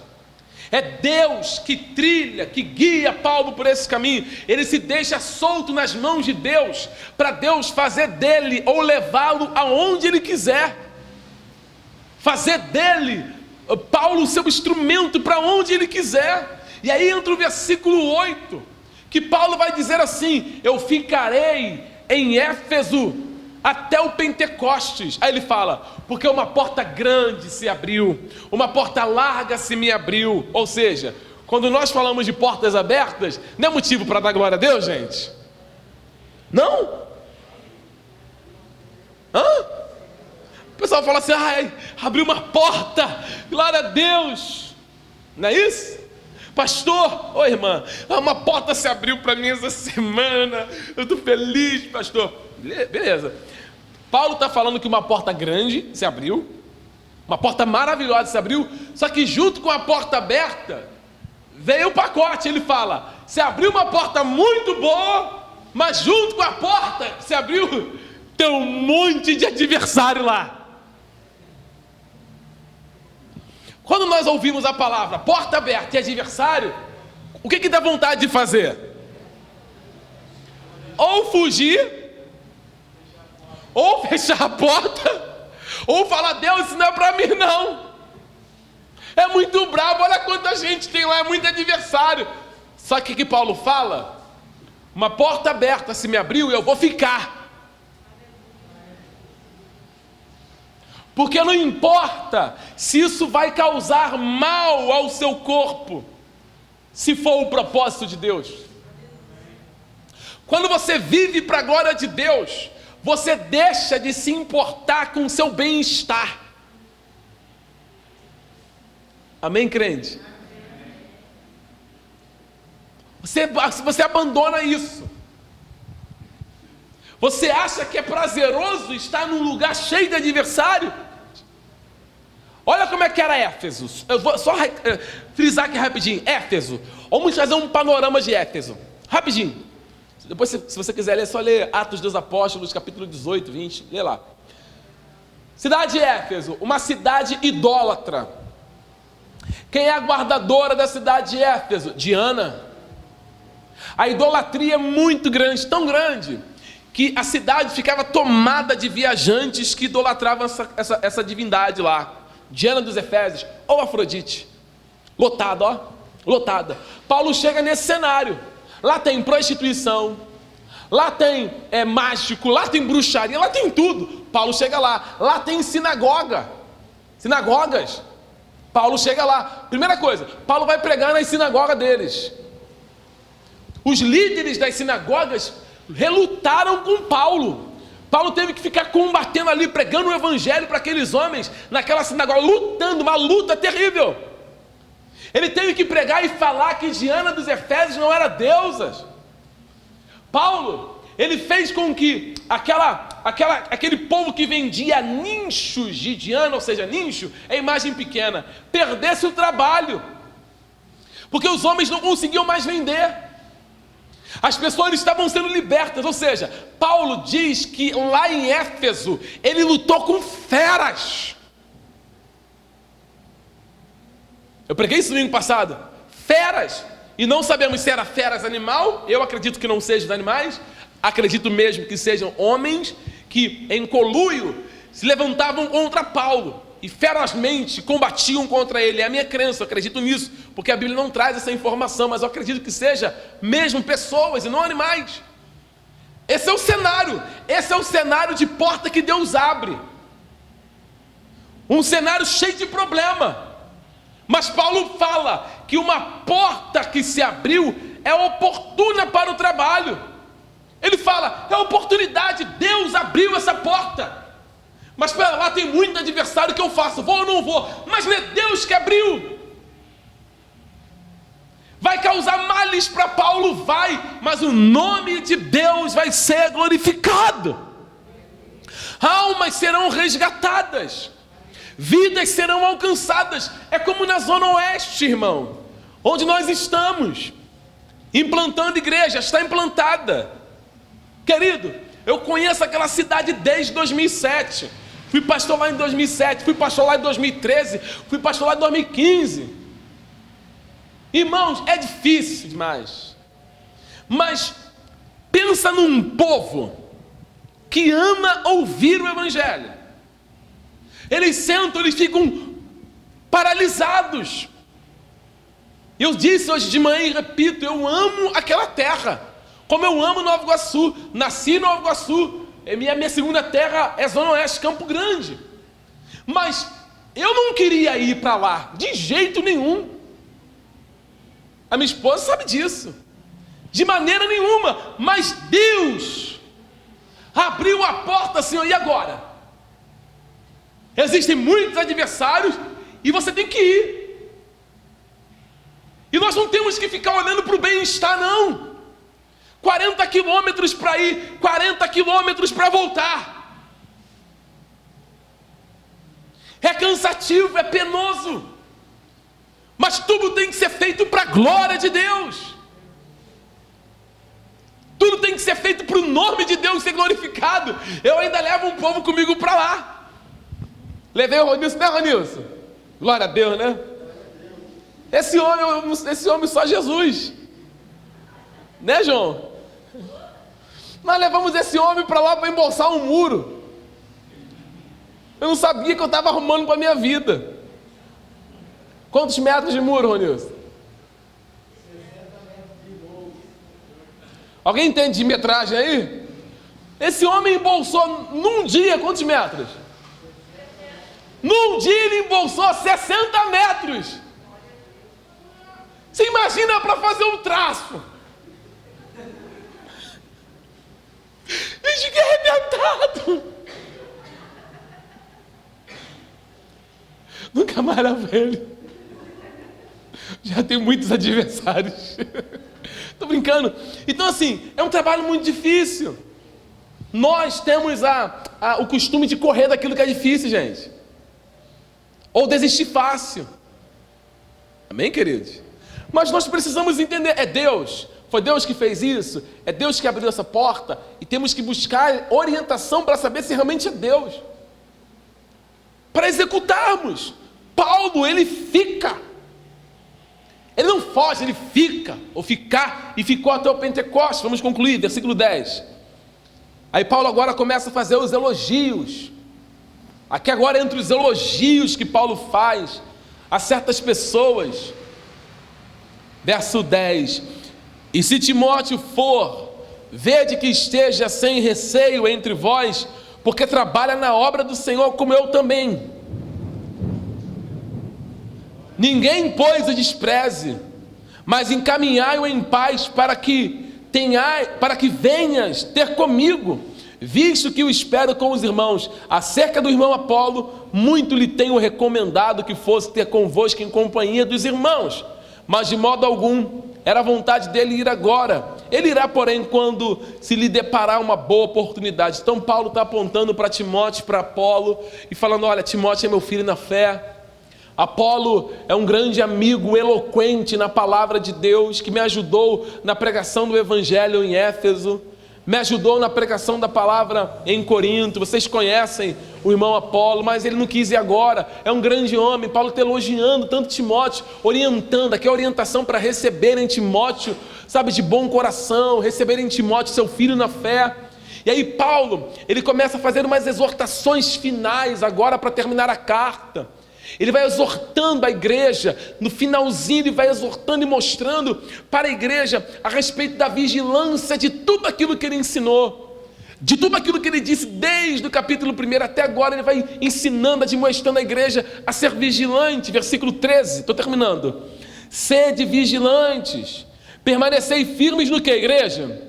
É Deus que trilha, que guia Paulo por esse caminho. Ele se deixa solto nas mãos de Deus, para Deus fazer dele ou levá-lo aonde ele quiser. Fazer dele, Paulo, seu instrumento para onde ele quiser. E aí entra o versículo 8, que Paulo vai dizer assim: eu ficarei em Éfeso até o Pentecostes. Aí ele fala, porque uma porta grande se abriu, uma porta larga se me abriu. Ou seja, quando nós falamos de portas abertas, não é motivo para dar glória a Deus, gente? Não? Hã? O pessoal fala assim, ai, abriu uma porta, glória a Deus. Não é isso? Pastor, oi irmã, uma porta se abriu para mim essa semana, eu estou feliz, pastor. Beleza. Paulo está falando que uma porta grande se abriu, uma porta maravilhosa se abriu, só que junto com a porta aberta, veio o pacote. Ele fala, se abriu uma porta muito boa, mas junto com a porta se abriu, tem um monte de adversário lá. Quando nós ouvimos a palavra porta aberta e adversário, o que dá vontade de fazer? Ou fugir, ou fechar a porta, ou falar, Deus, isso não é para mim não. É muito brabo, olha quanta gente tem lá, é muito adversário. Só que o que Paulo fala? Uma porta aberta se me abriu e eu vou ficar. Porque não importa se isso vai causar mal ao seu corpo, se for o propósito de Deus. Quando você vive para a glória de Deus, você deixa de se importar com o seu bem-estar. Amém, crente? Você abandona isso. Você acha que é prazeroso estar num lugar cheio de adversário? Olha como é que era Éfeso. Eu vou só frisar aqui rapidinho. Éfeso. Vamos fazer um panorama de Éfeso. Rapidinho. Depois, se você quiser ler, é só ler Atos dos Apóstolos, capítulo 18, 20. Lê lá. Cidade de Éfeso, uma cidade idólatra. Quem é a guardadora da cidade de Éfeso? Diana. A idolatria é muito grande, tão grande, que a cidade ficava tomada de viajantes que idolatravam essa divindade lá. Diana dos Efésios, ou Afrodite. Lotada, ó, lotada. Paulo chega nesse cenário. Lá tem prostituição, lá tem mágico, lá tem bruxaria, lá tem tudo. Paulo chega lá. Lá tem sinagogas. Paulo chega lá. Primeira coisa, Paulo vai pregar nas sinagogas deles. Os líderes das sinagogas relutaram com Paulo. Paulo teve que ficar combatendo ali, pregando o evangelho para aqueles homens naquela sinagoga, lutando, uma luta terrível. Ele teve que pregar e falar que Diana dos Efésios não era deusa. Paulo, ele fez com que aquele povo que vendia nichos de Diana, ou seja, nicho é imagem pequena, perdesse o trabalho, porque os homens não conseguiam mais vender. As pessoas estavam sendo libertas, ou seja, Paulo diz que lá em Éfeso, ele lutou com feras. Eu preguei isso domingo passado, feras, e não sabemos se era feras animal, eu acredito que não sejam animais, acredito mesmo que sejam homens, que em conluio se levantavam contra Paulo, e ferozmente combatiam contra ele. É a minha crença, eu acredito nisso, porque a Bíblia não traz essa informação, mas eu acredito que seja mesmo pessoas e não animais. Esse é o cenário de porta que Deus abre, um cenário cheio de problema, mas Paulo fala que uma porta que se abriu é oportuna para o trabalho. Ele fala, é oportunidade, Deus abriu essa porta. Mas espera lá, tem muito adversário, que eu faço? Vou ou não vou? Mas não é Deus que abriu. Vai causar males para Paulo? Vai, mas o nome de Deus vai ser glorificado. Almas serão resgatadas, vidas serão alcançadas. É como na Zona Oeste, irmão, onde nós estamos, implantando igreja, está implantada. Querido, eu conheço aquela cidade desde 2007. Fui pastor lá em 2007, fui pastor lá em 2013, fui pastor lá em 2015. Irmãos, é difícil demais. Mas pensa num povo que ama ouvir o evangelho. Eles sentam, eles ficam paralisados. Eu disse hoje de manhã e repito, eu amo aquela terra, como eu amo Nova Iguaçu. Nasci em Nova Iguaçu, minha segunda terra é Zona Oeste, Campo Grande. Mas eu não queria ir para lá, de jeito nenhum. A minha esposa sabe disso, de maneira nenhuma. Mas Deus abriu a porta, Senhor, e agora? Existem muitos adversários e você tem que ir. E nós não temos que ficar olhando para o bem-estar, não. 40 quilômetros para ir, 40 quilômetros para voltar. É cansativo, é penoso. Mas tudo tem que ser feito para a glória de Deus. Tudo tem que ser feito para o nome de Deus ser glorificado. Eu ainda levo um povo comigo para lá. Levei o Ronilson, né, Ronilson? Glória a Deus, né? Esse homem só Jesus. Né, João? Nós levamos esse homem para lá para embolsar um muro. Eu não sabia que eu estava arrumando para a minha vida. Quantos metros de muro, Ronilson? Alguém entende de metragem aí? Esse homem embolsou num dia quantos metros? Num dia ele embolsou 60 metros. Você imagina para fazer um traço? Eu fiquei arrebentado. Nunca mais lavo ele. Já tem muitos adversários. Tô brincando. Então assim, é um trabalho muito difícil. Nós temos o costume de correr daquilo que é difícil, gente. Ou desistir fácil. Amém, queridos? Mas nós precisamos entender, é Deus. Foi Deus que fez isso, é Deus que abriu essa porta, e temos que buscar orientação para saber se realmente é Deus, para executarmos. Paulo, ele fica, ele não foge, ele fica, ou ficar, e ficou até o Pentecostes. Vamos concluir, versículo 10. Aí Paulo agora começa a fazer os elogios. Aqui agora, entre os elogios que Paulo faz a certas pessoas, verso 10: e se Timóteo for, vede que esteja sem receio entre vós, porque trabalha na obra do Senhor como eu também. Ninguém, pois, o despreze, mas encaminhai-o em paz, para que venhas ter comigo, visto que o espero com os irmãos. Acerca do irmão Apolo, muito lhe tenho recomendado que fosse ter convosco em companhia dos irmãos, mas de modo algum era a vontade dele ir agora. Ele irá, porém, quando se lhe deparar uma boa oportunidade. Então Paulo está apontando para Timóteo, para Apolo, e falando: olha, Timóteo é meu filho na fé. Apolo é um grande amigo, eloquente na palavra de Deus, que me ajudou na pregação do Evangelho em Éfeso, me ajudou na pregação da palavra em Corinto. Vocês conhecem o irmão Apolo, mas ele não quis ir agora. É um grande homem. Paulo está elogiando tanto Timóteo, orientando. Aqui é a orientação para receberem Timóteo, sabe, de bom coração, receberem Timóteo, seu filho na fé. E aí Paulo, ele começa a fazer umas exortações finais agora para terminar a carta. Ele vai exortando a igreja, no finalzinho ele vai exortando e mostrando para a igreja a respeito da vigilância de tudo aquilo que ele ensinou, de tudo aquilo que ele disse desde o capítulo 1 até agora. Ele vai ensinando, admoestando a igreja a ser vigilante. Versículo 13, estou terminando: sede vigilantes, permanecei firmes no que, igreja?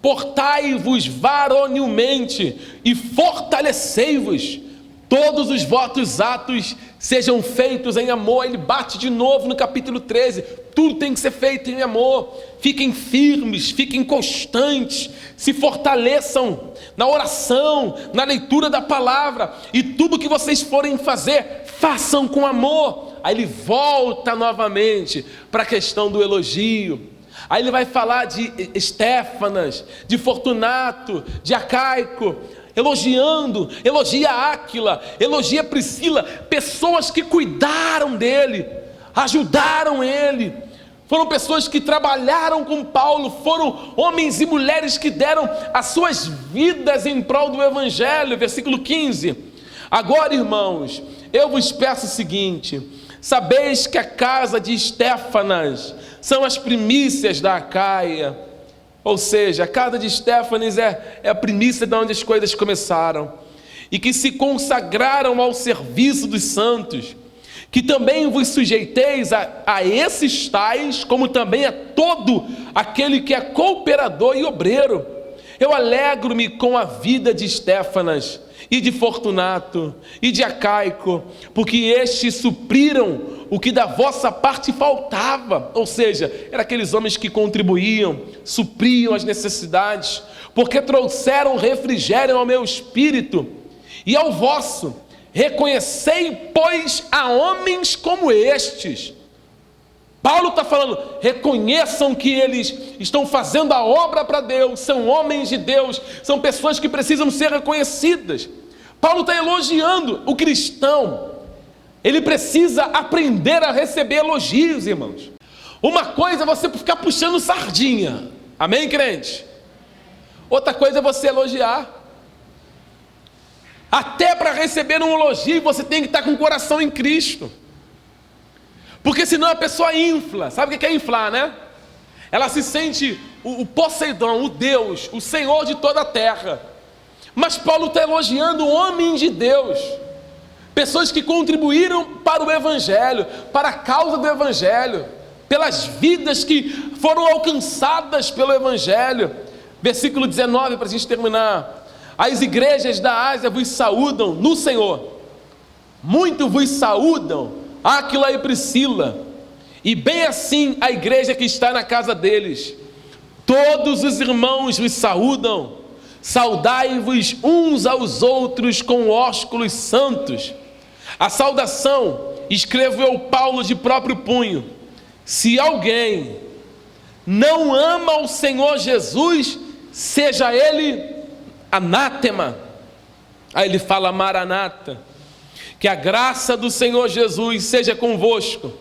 Portai-vos varonilmente e fortalecei-vos. Todos os votos atos sejam feitos em amor. Ele bate de novo no capítulo 13. Tudo tem que ser feito em amor. Fiquem firmes, fiquem constantes, se fortaleçam na oração, na leitura da palavra, e tudo que vocês forem fazer, façam com amor. Aí ele volta novamente para a questão do elogio. Aí ele vai falar de Estéfanas, de Fortunato, de Acaico, elogia Áquila, elogia Priscila, pessoas que cuidaram dele, ajudaram ele, foram pessoas que trabalharam com Paulo, foram homens e mulheres que deram as suas vidas em prol do Evangelho. Versículo 15: agora, irmãos, eu vos peço o seguinte: sabeis que a casa de Estéfanas são as primícias da Acaia. Ou seja, a casa de Estéfanas é a primícia de onde as coisas começaram, e que se consagraram ao serviço dos santos, que também vos sujeiteis a esses tais, como também a todo aquele que é cooperador e obreiro. Eu alegro-me com a vida de Estéfanas, e de Fortunato, e de Acaico, porque estes supriram o que da vossa parte faltava. Ou seja, eram aqueles homens que contribuíam, supriam as necessidades, porque trouxeram refrigério ao meu espírito e ao vosso. Reconhecei, pois, a homens como estes. Paulo está falando: reconheçam que eles estão fazendo a obra para Deus, são homens de Deus, são pessoas que precisam ser reconhecidas. Paulo está elogiando o cristão. Ele precisa aprender a receber elogios, irmãos. Uma coisa é você ficar puxando sardinha, amém, crente? Outra coisa é você elogiar. Até para receber um elogio, você tem que estar com o coração em Cristo, porque senão a pessoa infla. Sabe o que é inflar, né? Ela se sente o Poseidon, o Deus, o Senhor de toda a terra. Mas Paulo está elogiando homens de Deus, pessoas que contribuíram para o Evangelho, para a causa do Evangelho, pelas vidas que foram alcançadas pelo Evangelho. Versículo 19, para a gente terminar: as igrejas da Ásia vos saúdam no Senhor. Muito vos saúdam Áquila e Priscila, e bem assim a igreja que está na casa deles. Todos os irmãos vos saúdam. Saudai-vos uns aos outros com ósculos santos. A saudação escrevo eu, Paulo, de próprio punho. Se alguém não ama o Senhor Jesus, seja ele anátema. Aí ele fala Maranata. Que a graça do Senhor Jesus seja convosco,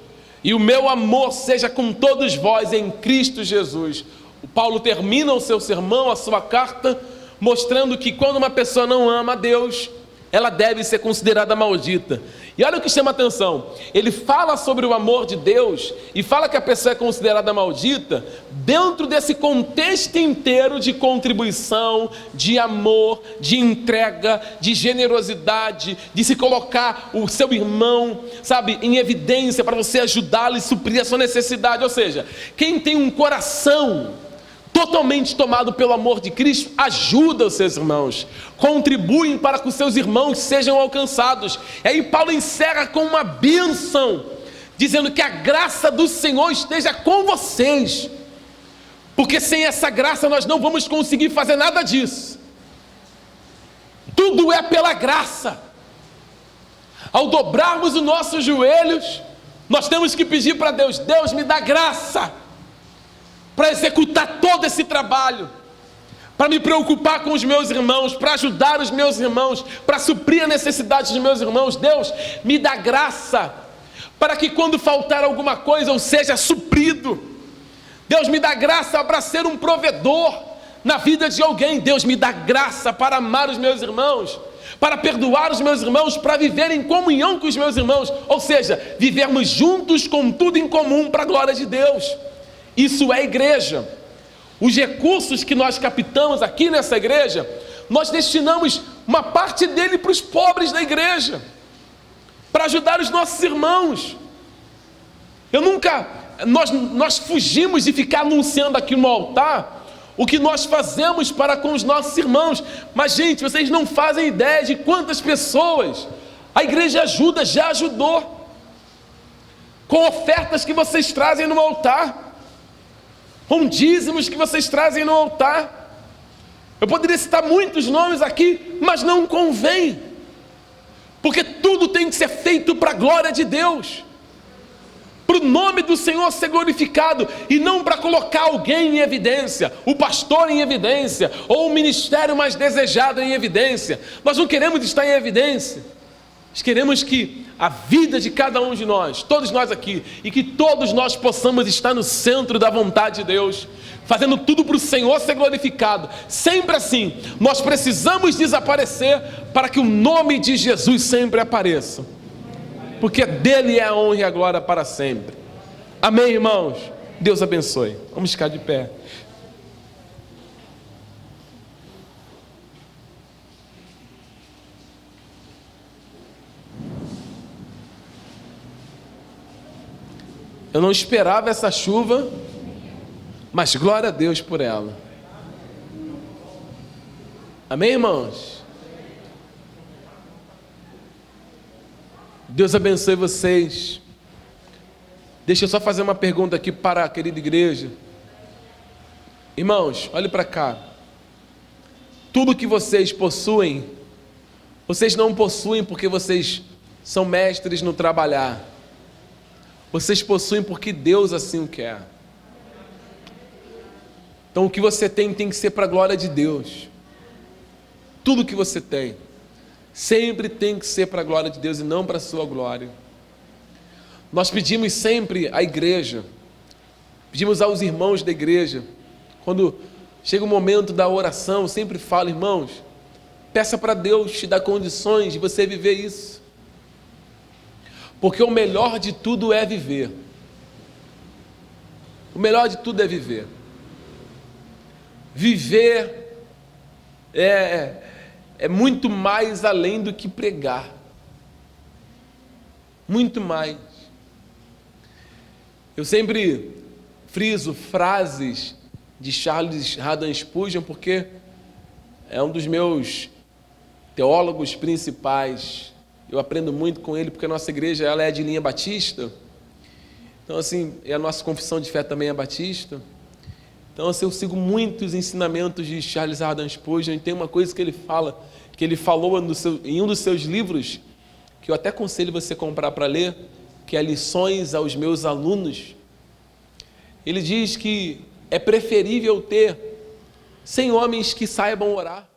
e o meu amor seja com todos vós em Cristo Jesus. O Paulo termina o seu sermão, a sua carta, mostrando que quando uma pessoa não ama a Deus, ela deve ser considerada maldita. E olha o que chama a atenção: ele fala sobre o amor de Deus e fala que a pessoa é considerada maldita dentro desse contexto inteiro de contribuição, de amor, de entrega, de generosidade, de se colocar o seu irmão, sabe, em evidência para você ajudá-lo e suprir a sua necessidade. Ou seja, quem tem um coração totalmente tomado pelo amor de Cristo, ajuda os seus irmãos, contribuem para que os seus irmãos sejam alcançados. E aí Paulo encerra com uma bênção, dizendo que a graça do Senhor esteja com vocês, porque sem essa graça nós não vamos conseguir fazer nada disso. Tudo é pela graça. Ao dobrarmos os nossos joelhos, nós temos que pedir para Deus: Deus, me dá graça para executar todo esse trabalho, para me preocupar com os meus irmãos, para ajudar os meus irmãos, para suprir a necessidade dos meus irmãos. Deus, me dá graça para que quando faltar alguma coisa eu seja suprido. Deus, me dá graça para ser um provedor na vida de alguém. Deus, me dá graça para amar os meus irmãos, para perdoar os meus irmãos, para viver em comunhão com os meus irmãos, ou seja, vivermos juntos com tudo em comum para a glória de Deus. Isso é igreja. Os recursos que nós captamos aqui nessa igreja, nós destinamos uma parte dele para os pobres da igreja, para ajudar os nossos irmãos. Nós fugimos de ficar anunciando aqui no altar o que nós fazemos para com os nossos irmãos, mas gente, vocês não fazem ideia de quantas pessoas a igreja ajuda, já ajudou, com ofertas que vocês trazem no altar, com dízimos que vocês trazem no altar. Eu poderia citar muitos nomes aqui, mas não convém, porque tudo tem que ser feito para a glória de Deus, para o nome do Senhor ser glorificado, e não para colocar alguém em evidência, o pastor em evidência, ou o ministério mais desejado em evidência. Nós não queremos estar em evidência, nós queremos que a vida de cada um de nós, todos nós aqui, e que todos nós possamos estar no centro da vontade de Deus, fazendo tudo para o Senhor ser glorificado. Sempre assim, nós precisamos desaparecer para que o nome de Jesus sempre apareça, porque dele é a honra e a glória para sempre. Amém, irmãos? Deus abençoe. Vamos ficar de pé. Eu não esperava essa chuva, mas glória a Deus por ela. Amém, irmãos? Deus abençoe vocês. Deixa eu só fazer uma pergunta aqui para a querida igreja. Irmãos, olhe para cá. Tudo que vocês possuem, vocês não possuem porque vocês são mestres no trabalhar. Vocês possuem porque Deus assim o quer. Então o que você tem que ser para a glória de Deus. Tudo que você tem sempre tem que ser para a glória de Deus e não para a sua glória. Nós pedimos sempre à igreja, pedimos aos irmãos da igreja, quando chega o momento da oração, eu sempre falo: irmãos, peça para Deus te dar condições de você viver isso. Porque o melhor de tudo é viver. O melhor de tudo é viver. Viver é muito mais além do que pregar. muito mais. Eu sempre friso frases de Charles Haddon Spurgeon porque é um dos meus teólogos principais. Eu aprendo muito com ele porque a nossa igreja ela é de linha batista. Então, assim, a nossa confissão de fé também é batista. Então, assim, eu sigo muitos ensinamentos de Charles Haddon Spurgeon. E tem uma coisa que ele fala, que ele falou em um dos seus livros, que eu até aconselho você comprar para ler, que é Lições aos Meus Alunos. Ele diz que é preferível ter 100 homens que saibam orar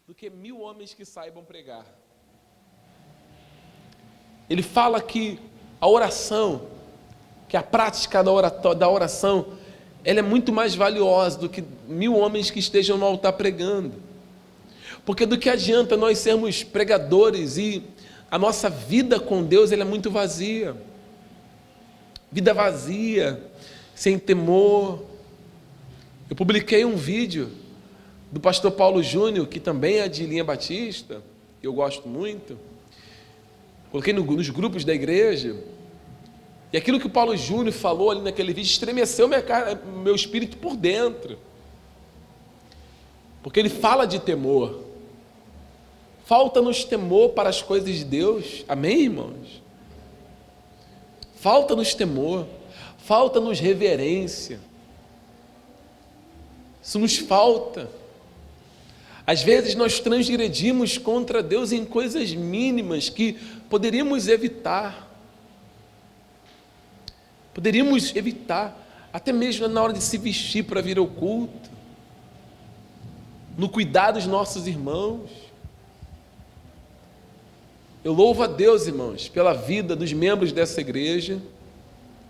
do que 1000 homens que saibam pregar. Ele fala que a oração, que a prática da oração, ela é muito mais valiosa do que 1000 homens que estejam no altar pregando. Porque do que adianta nós sermos pregadores e a nossa vida com Deus ela é muito vazia. Vida vazia, sem temor. Eu publiquei um vídeo do pastor Paulo Júnior, que também é de linha batista, eu gosto muito. Coloquei nos grupos da igreja. E aquilo que o Paulo Júnior falou ali naquele vídeo estremeceu meu espírito por dentro. Porque ele fala de temor. Falta-nos temor para as coisas de Deus. Amém, irmãos? Falta-nos temor. Falta-nos reverência. Isso nos falta. Às vezes nós transgredimos contra Deus em coisas mínimas que poderíamos evitar. Poderíamos evitar, até mesmo na hora de se vestir para vir ao culto, no cuidar dos nossos irmãos. Eu louvo a Deus, irmãos, pela vida dos membros dessa igreja.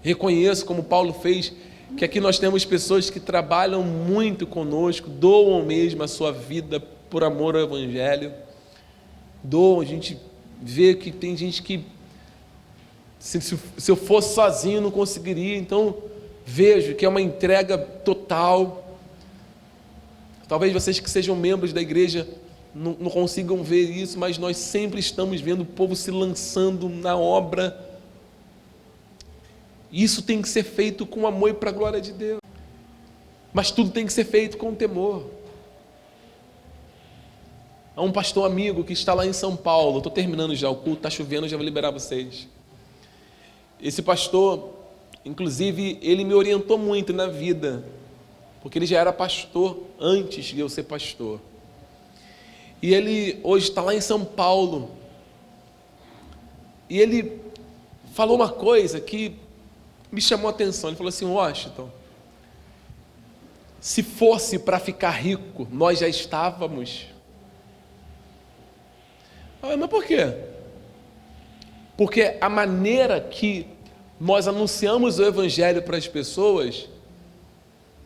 Reconheço, como Paulo fez, que aqui nós temos pessoas que trabalham muito conosco, doam mesmo a sua vida por amor ao Evangelho. Doam, a gente vê que tem gente que, se eu fosse sozinho, não conseguiria. Então, vejo que é uma entrega total. Talvez vocês que sejam membros da igreja não consigam ver isso, mas nós sempre estamos vendo o povo se lançando na obra. Isso tem que ser feito com amor e para a glória de Deus. Mas tudo tem que ser feito com temor. Há um pastor amigo que está lá em São Paulo. Estou terminando já o culto, está chovendo, já vou liberar vocês. Esse pastor, inclusive, ele me orientou muito na vida, porque ele já era pastor antes de eu ser pastor. E ele hoje está lá em São Paulo. E ele falou uma coisa que me chamou a atenção. Ele falou assim: Washington, se fosse para ficar rico, nós já estávamos. Mas por quê? Porque a maneira que nós anunciamos o Evangelho para as pessoas,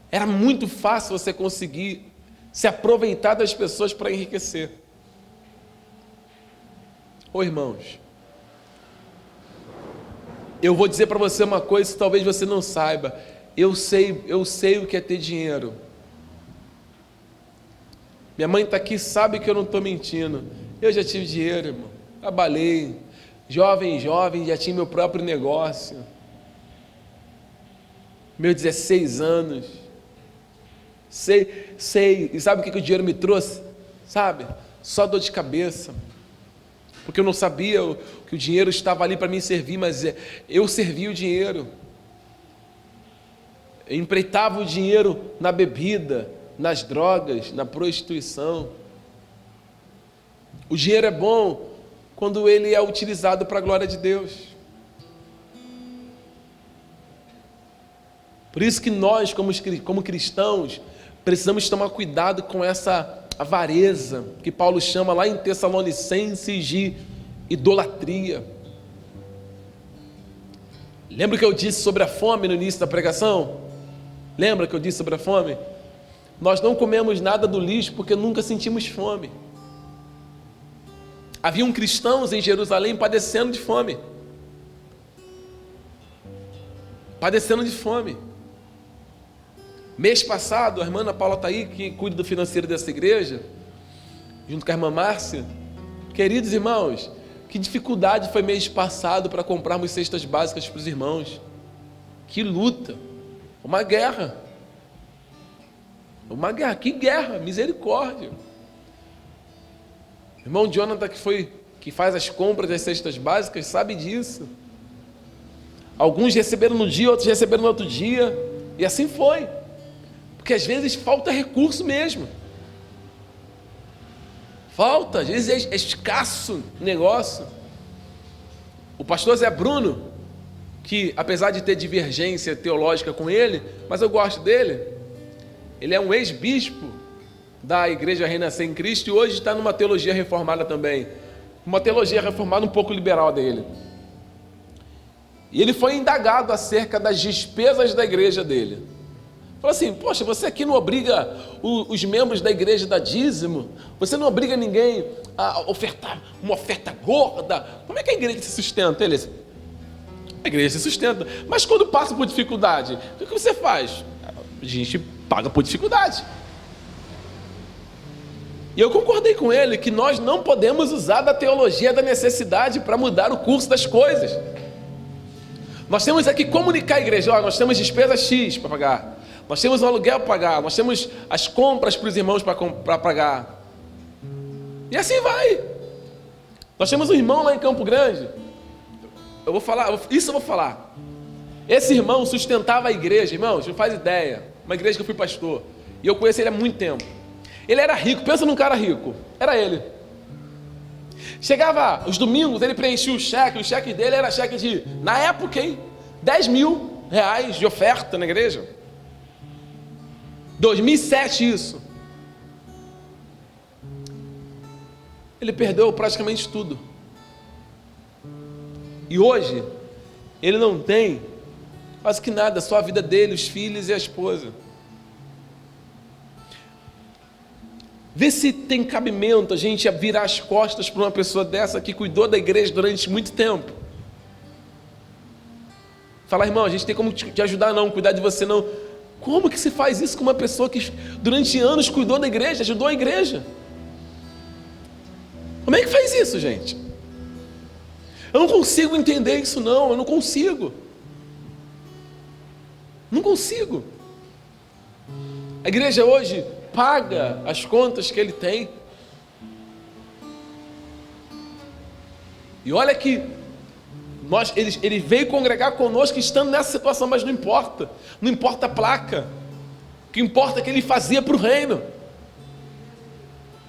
era muito fácil você conseguir se aproveitar das pessoas para enriquecer. Ô irmãos, eu vou dizer para você uma coisa que talvez você não saiba. Eu sei o que é ter dinheiro. Minha mãe está aqui, sabe que eu não estou mentindo. Eu já tive dinheiro, irmão. Trabalhei. Jovem, já tinha meu próprio negócio. Meus 16 anos. Sei. E sabe o que o dinheiro me trouxe? Sabe? Só dor de cabeça. Porque eu não sabia que o dinheiro estava ali para me servir, mas eu servia o dinheiro. Eu empreitava o dinheiro na bebida, nas drogas, na prostituição. O dinheiro é bom quando ele é utilizado para a glória de Deus. Por isso que nós, como cristãos, precisamos tomar cuidado com essa avareza, que Paulo chama lá em Tessalonicenses de idolatria. Lembra que eu disse sobre a fome no início da pregação? Lembra que eu disse sobre a fome? Nós não comemos nada do lixo porque nunca sentimos fome. Haviam cristãos em Jerusalém padecendo de fome. Padecendo de fome. Mês passado, a irmã Ana Paula está aí, que cuida do financeiro dessa igreja, junto com a irmã Márcia. Queridos irmãos, Que dificuldade foi mês passado para comprarmos cestas básicas para os irmãos. Que luta, uma guerra. Uma guerra, que guerra, misericórdia. O irmão Jonathan, que faz as compras das cestas básicas, sabe disso. Alguns receberam no dia, outros receberam no outro dia, e assim foi. Porque às vezes falta recurso mesmo. Falta, às vezes é escasso o negócio. O pastor Zé Bruno, que apesar de ter divergência teológica com ele, mas eu gosto dele, ele é um ex-bispo da Igreja Renascer em Cristo e hoje está numa teologia reformada também. Uma teologia reformada um pouco liberal dele. E ele foi indagado acerca das despesas da igreja dele. Falou assim, poxa, você aqui não obriga os membros da igreja a dar dízimo? Você não obriga ninguém a ofertar uma oferta gorda? Como é que a igreja se sustenta? Ele disse, a igreja se sustenta. Mas quando passa por dificuldade, o que você faz? A gente paga por dificuldade. E eu concordei com ele que nós não podemos usar da teologia da necessidade para mudar o curso das coisas. Nós temos aqui comunicar à igreja, nós temos despesa X para pagar. Nós temos um aluguel para pagar, nós temos as compras para os irmãos para pagar. E assim vai. Nós temos um irmão lá em Campo Grande. Eu vou falar. Esse irmão sustentava a igreja, irmãos, não faz ideia. Uma igreja que eu fui pastor. E eu conheço ele há muito tempo. Ele era rico, pensa num cara rico. Era ele. Chegava os domingos, ele preenchia o cheque dele era cheque de, na época, 10 mil reais de oferta na igreja. 2007 isso. Ele perdeu praticamente tudo. E hoje, ele não tem quase que nada, só a vida dele, os filhos e a esposa. Vê se tem cabimento a gente virar as costas para uma pessoa dessa que cuidou da igreja durante muito tempo. Falar, irmão, a gente tem como te ajudar não, cuidar de você não. Como que se faz isso com uma pessoa que durante anos cuidou da igreja, ajudou a igreja? Como é que faz isso, gente? Eu não consigo entender isso não, eu não consigo. Não consigo. A igreja hoje paga as contas que ele tem. E olha que ele veio congregar conosco estando nessa situação, mas não importa. Não importa a placa. O que importa é que ele fazia para o reino.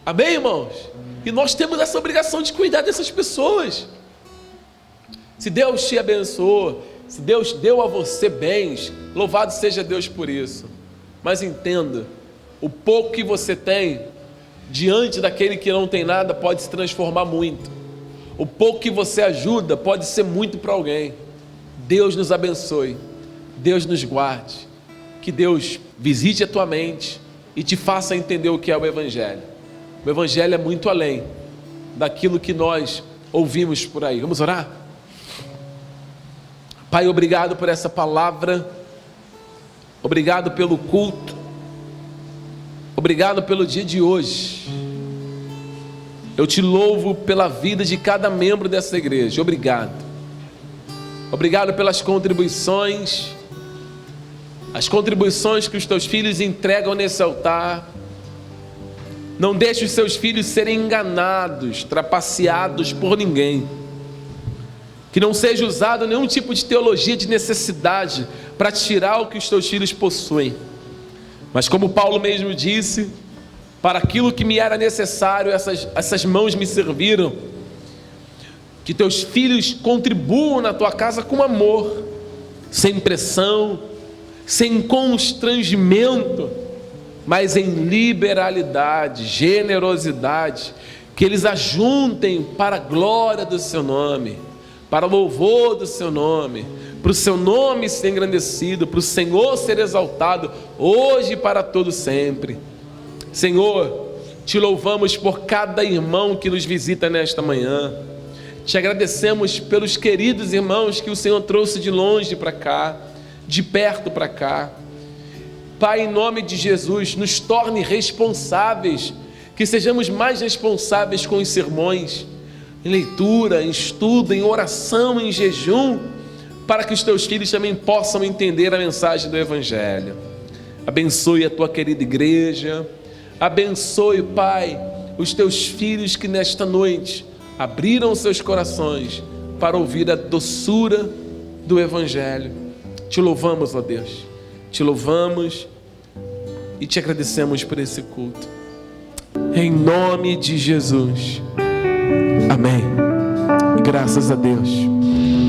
Amém, irmãos? E nós temos essa obrigação de cuidar dessas pessoas. Se Deus te abençoou, se Deus deu a você bens, louvado seja Deus por isso. Mas entenda, o pouco que você tem, diante daquele que não tem nada, pode se transformar muito. O pouco que você ajuda pode ser muito para alguém. Deus nos abençoe, Deus nos guarde, que Deus visite a tua mente e te faça entender o que é o Evangelho. O Evangelho é muito além daquilo que nós ouvimos por aí. Vamos orar? Pai, obrigado por essa palavra, obrigado pelo culto, obrigado pelo dia de hoje. Eu te louvo pela vida de cada membro dessa igreja. Obrigado. Obrigado pelas contribuições, as contribuições que os teus filhos entregam nesse altar. Não deixe os seus filhos serem enganados, trapaceados por ninguém. Que não seja usado nenhum tipo de teologia de necessidade para tirar o que os teus filhos possuem. Mas como Paulo mesmo disse, para aquilo que me era necessário, essas mãos me serviram. Que teus filhos contribuam na tua casa com amor, sem pressão, sem constrangimento, mas em liberalidade, generosidade, que eles ajuntem para a glória do seu nome, para o louvor do seu nome, para o seu nome ser engrandecido, para o Senhor ser exaltado, hoje e para todo sempre. Senhor, te louvamos por cada irmão que nos visita nesta manhã. Te agradecemos pelos queridos irmãos que o Senhor trouxe de longe para cá, de perto para cá. Pai, em nome de Jesus, nos torne responsáveis, que sejamos mais responsáveis com os sermões, em leitura, em estudo, em oração, em jejum, para que os teus filhos também possam entender a mensagem do Evangelho. Abençoe a tua querida igreja, abençoe, Pai, os teus filhos que nesta noite abriram seus corações para ouvir a doçura do Evangelho. Te louvamos, ó Deus, te louvamos e te agradecemos por esse culto. Em nome de Jesus. Amém. Graças a Deus.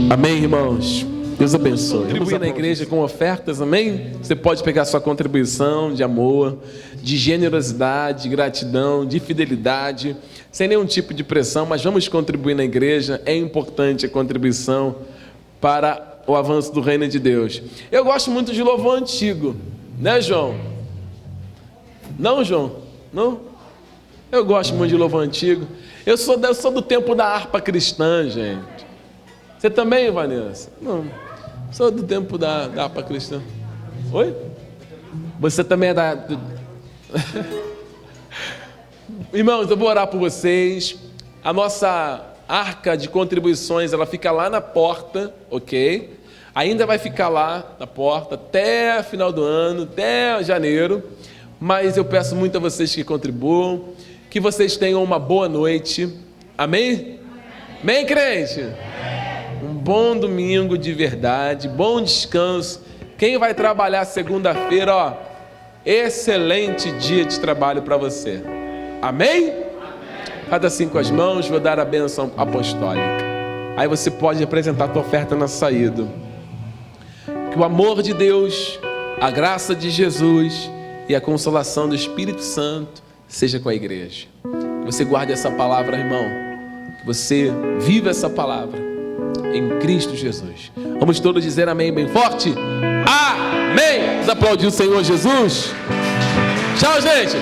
Amém, irmãos. Deus abençoe. Contribuir na igreja com ofertas, amém? Você pode pegar sua contribuição de amor, de generosidade, de gratidão, de fidelidade, sem nenhum tipo de pressão, mas vamos contribuir na igreja. É importante a contribuição para o avanço do reino de Deus. Eu gosto muito de louvor antigo, né, João? Não, João? Não? Eu gosto muito de louvor antigo. Eu sou do tempo da harpa cristã, gente. Você também, Vanessa? Não. Sou do tempo da harpa cristã. Oi? Você também é da... Irmãos, eu vou orar por vocês. A nossa arca de contribuições, ela fica lá na porta, ok? Ainda vai ficar lá na porta até final do ano, até janeiro. Mas eu peço muito a vocês que contribuam, que vocês tenham uma boa noite. Amém? Amém, crente? Um bom domingo de verdade, bom descanso. Quem vai trabalhar segunda-feira, ó, excelente dia de trabalho para você. Amém? Faz assim com as mãos, vou dar a bênção apostólica. Aí você pode apresentar a tua oferta na saída. Que o amor de Deus, a graça de Jesus e a consolação do Espírito Santo seja com a igreja. Que você guarde essa palavra, irmão. Que você viva essa palavra em Cristo Jesus. Vamos todos dizer amém bem forte? Amém! Vamos aplaudir o Senhor Jesus. Tchau, gente!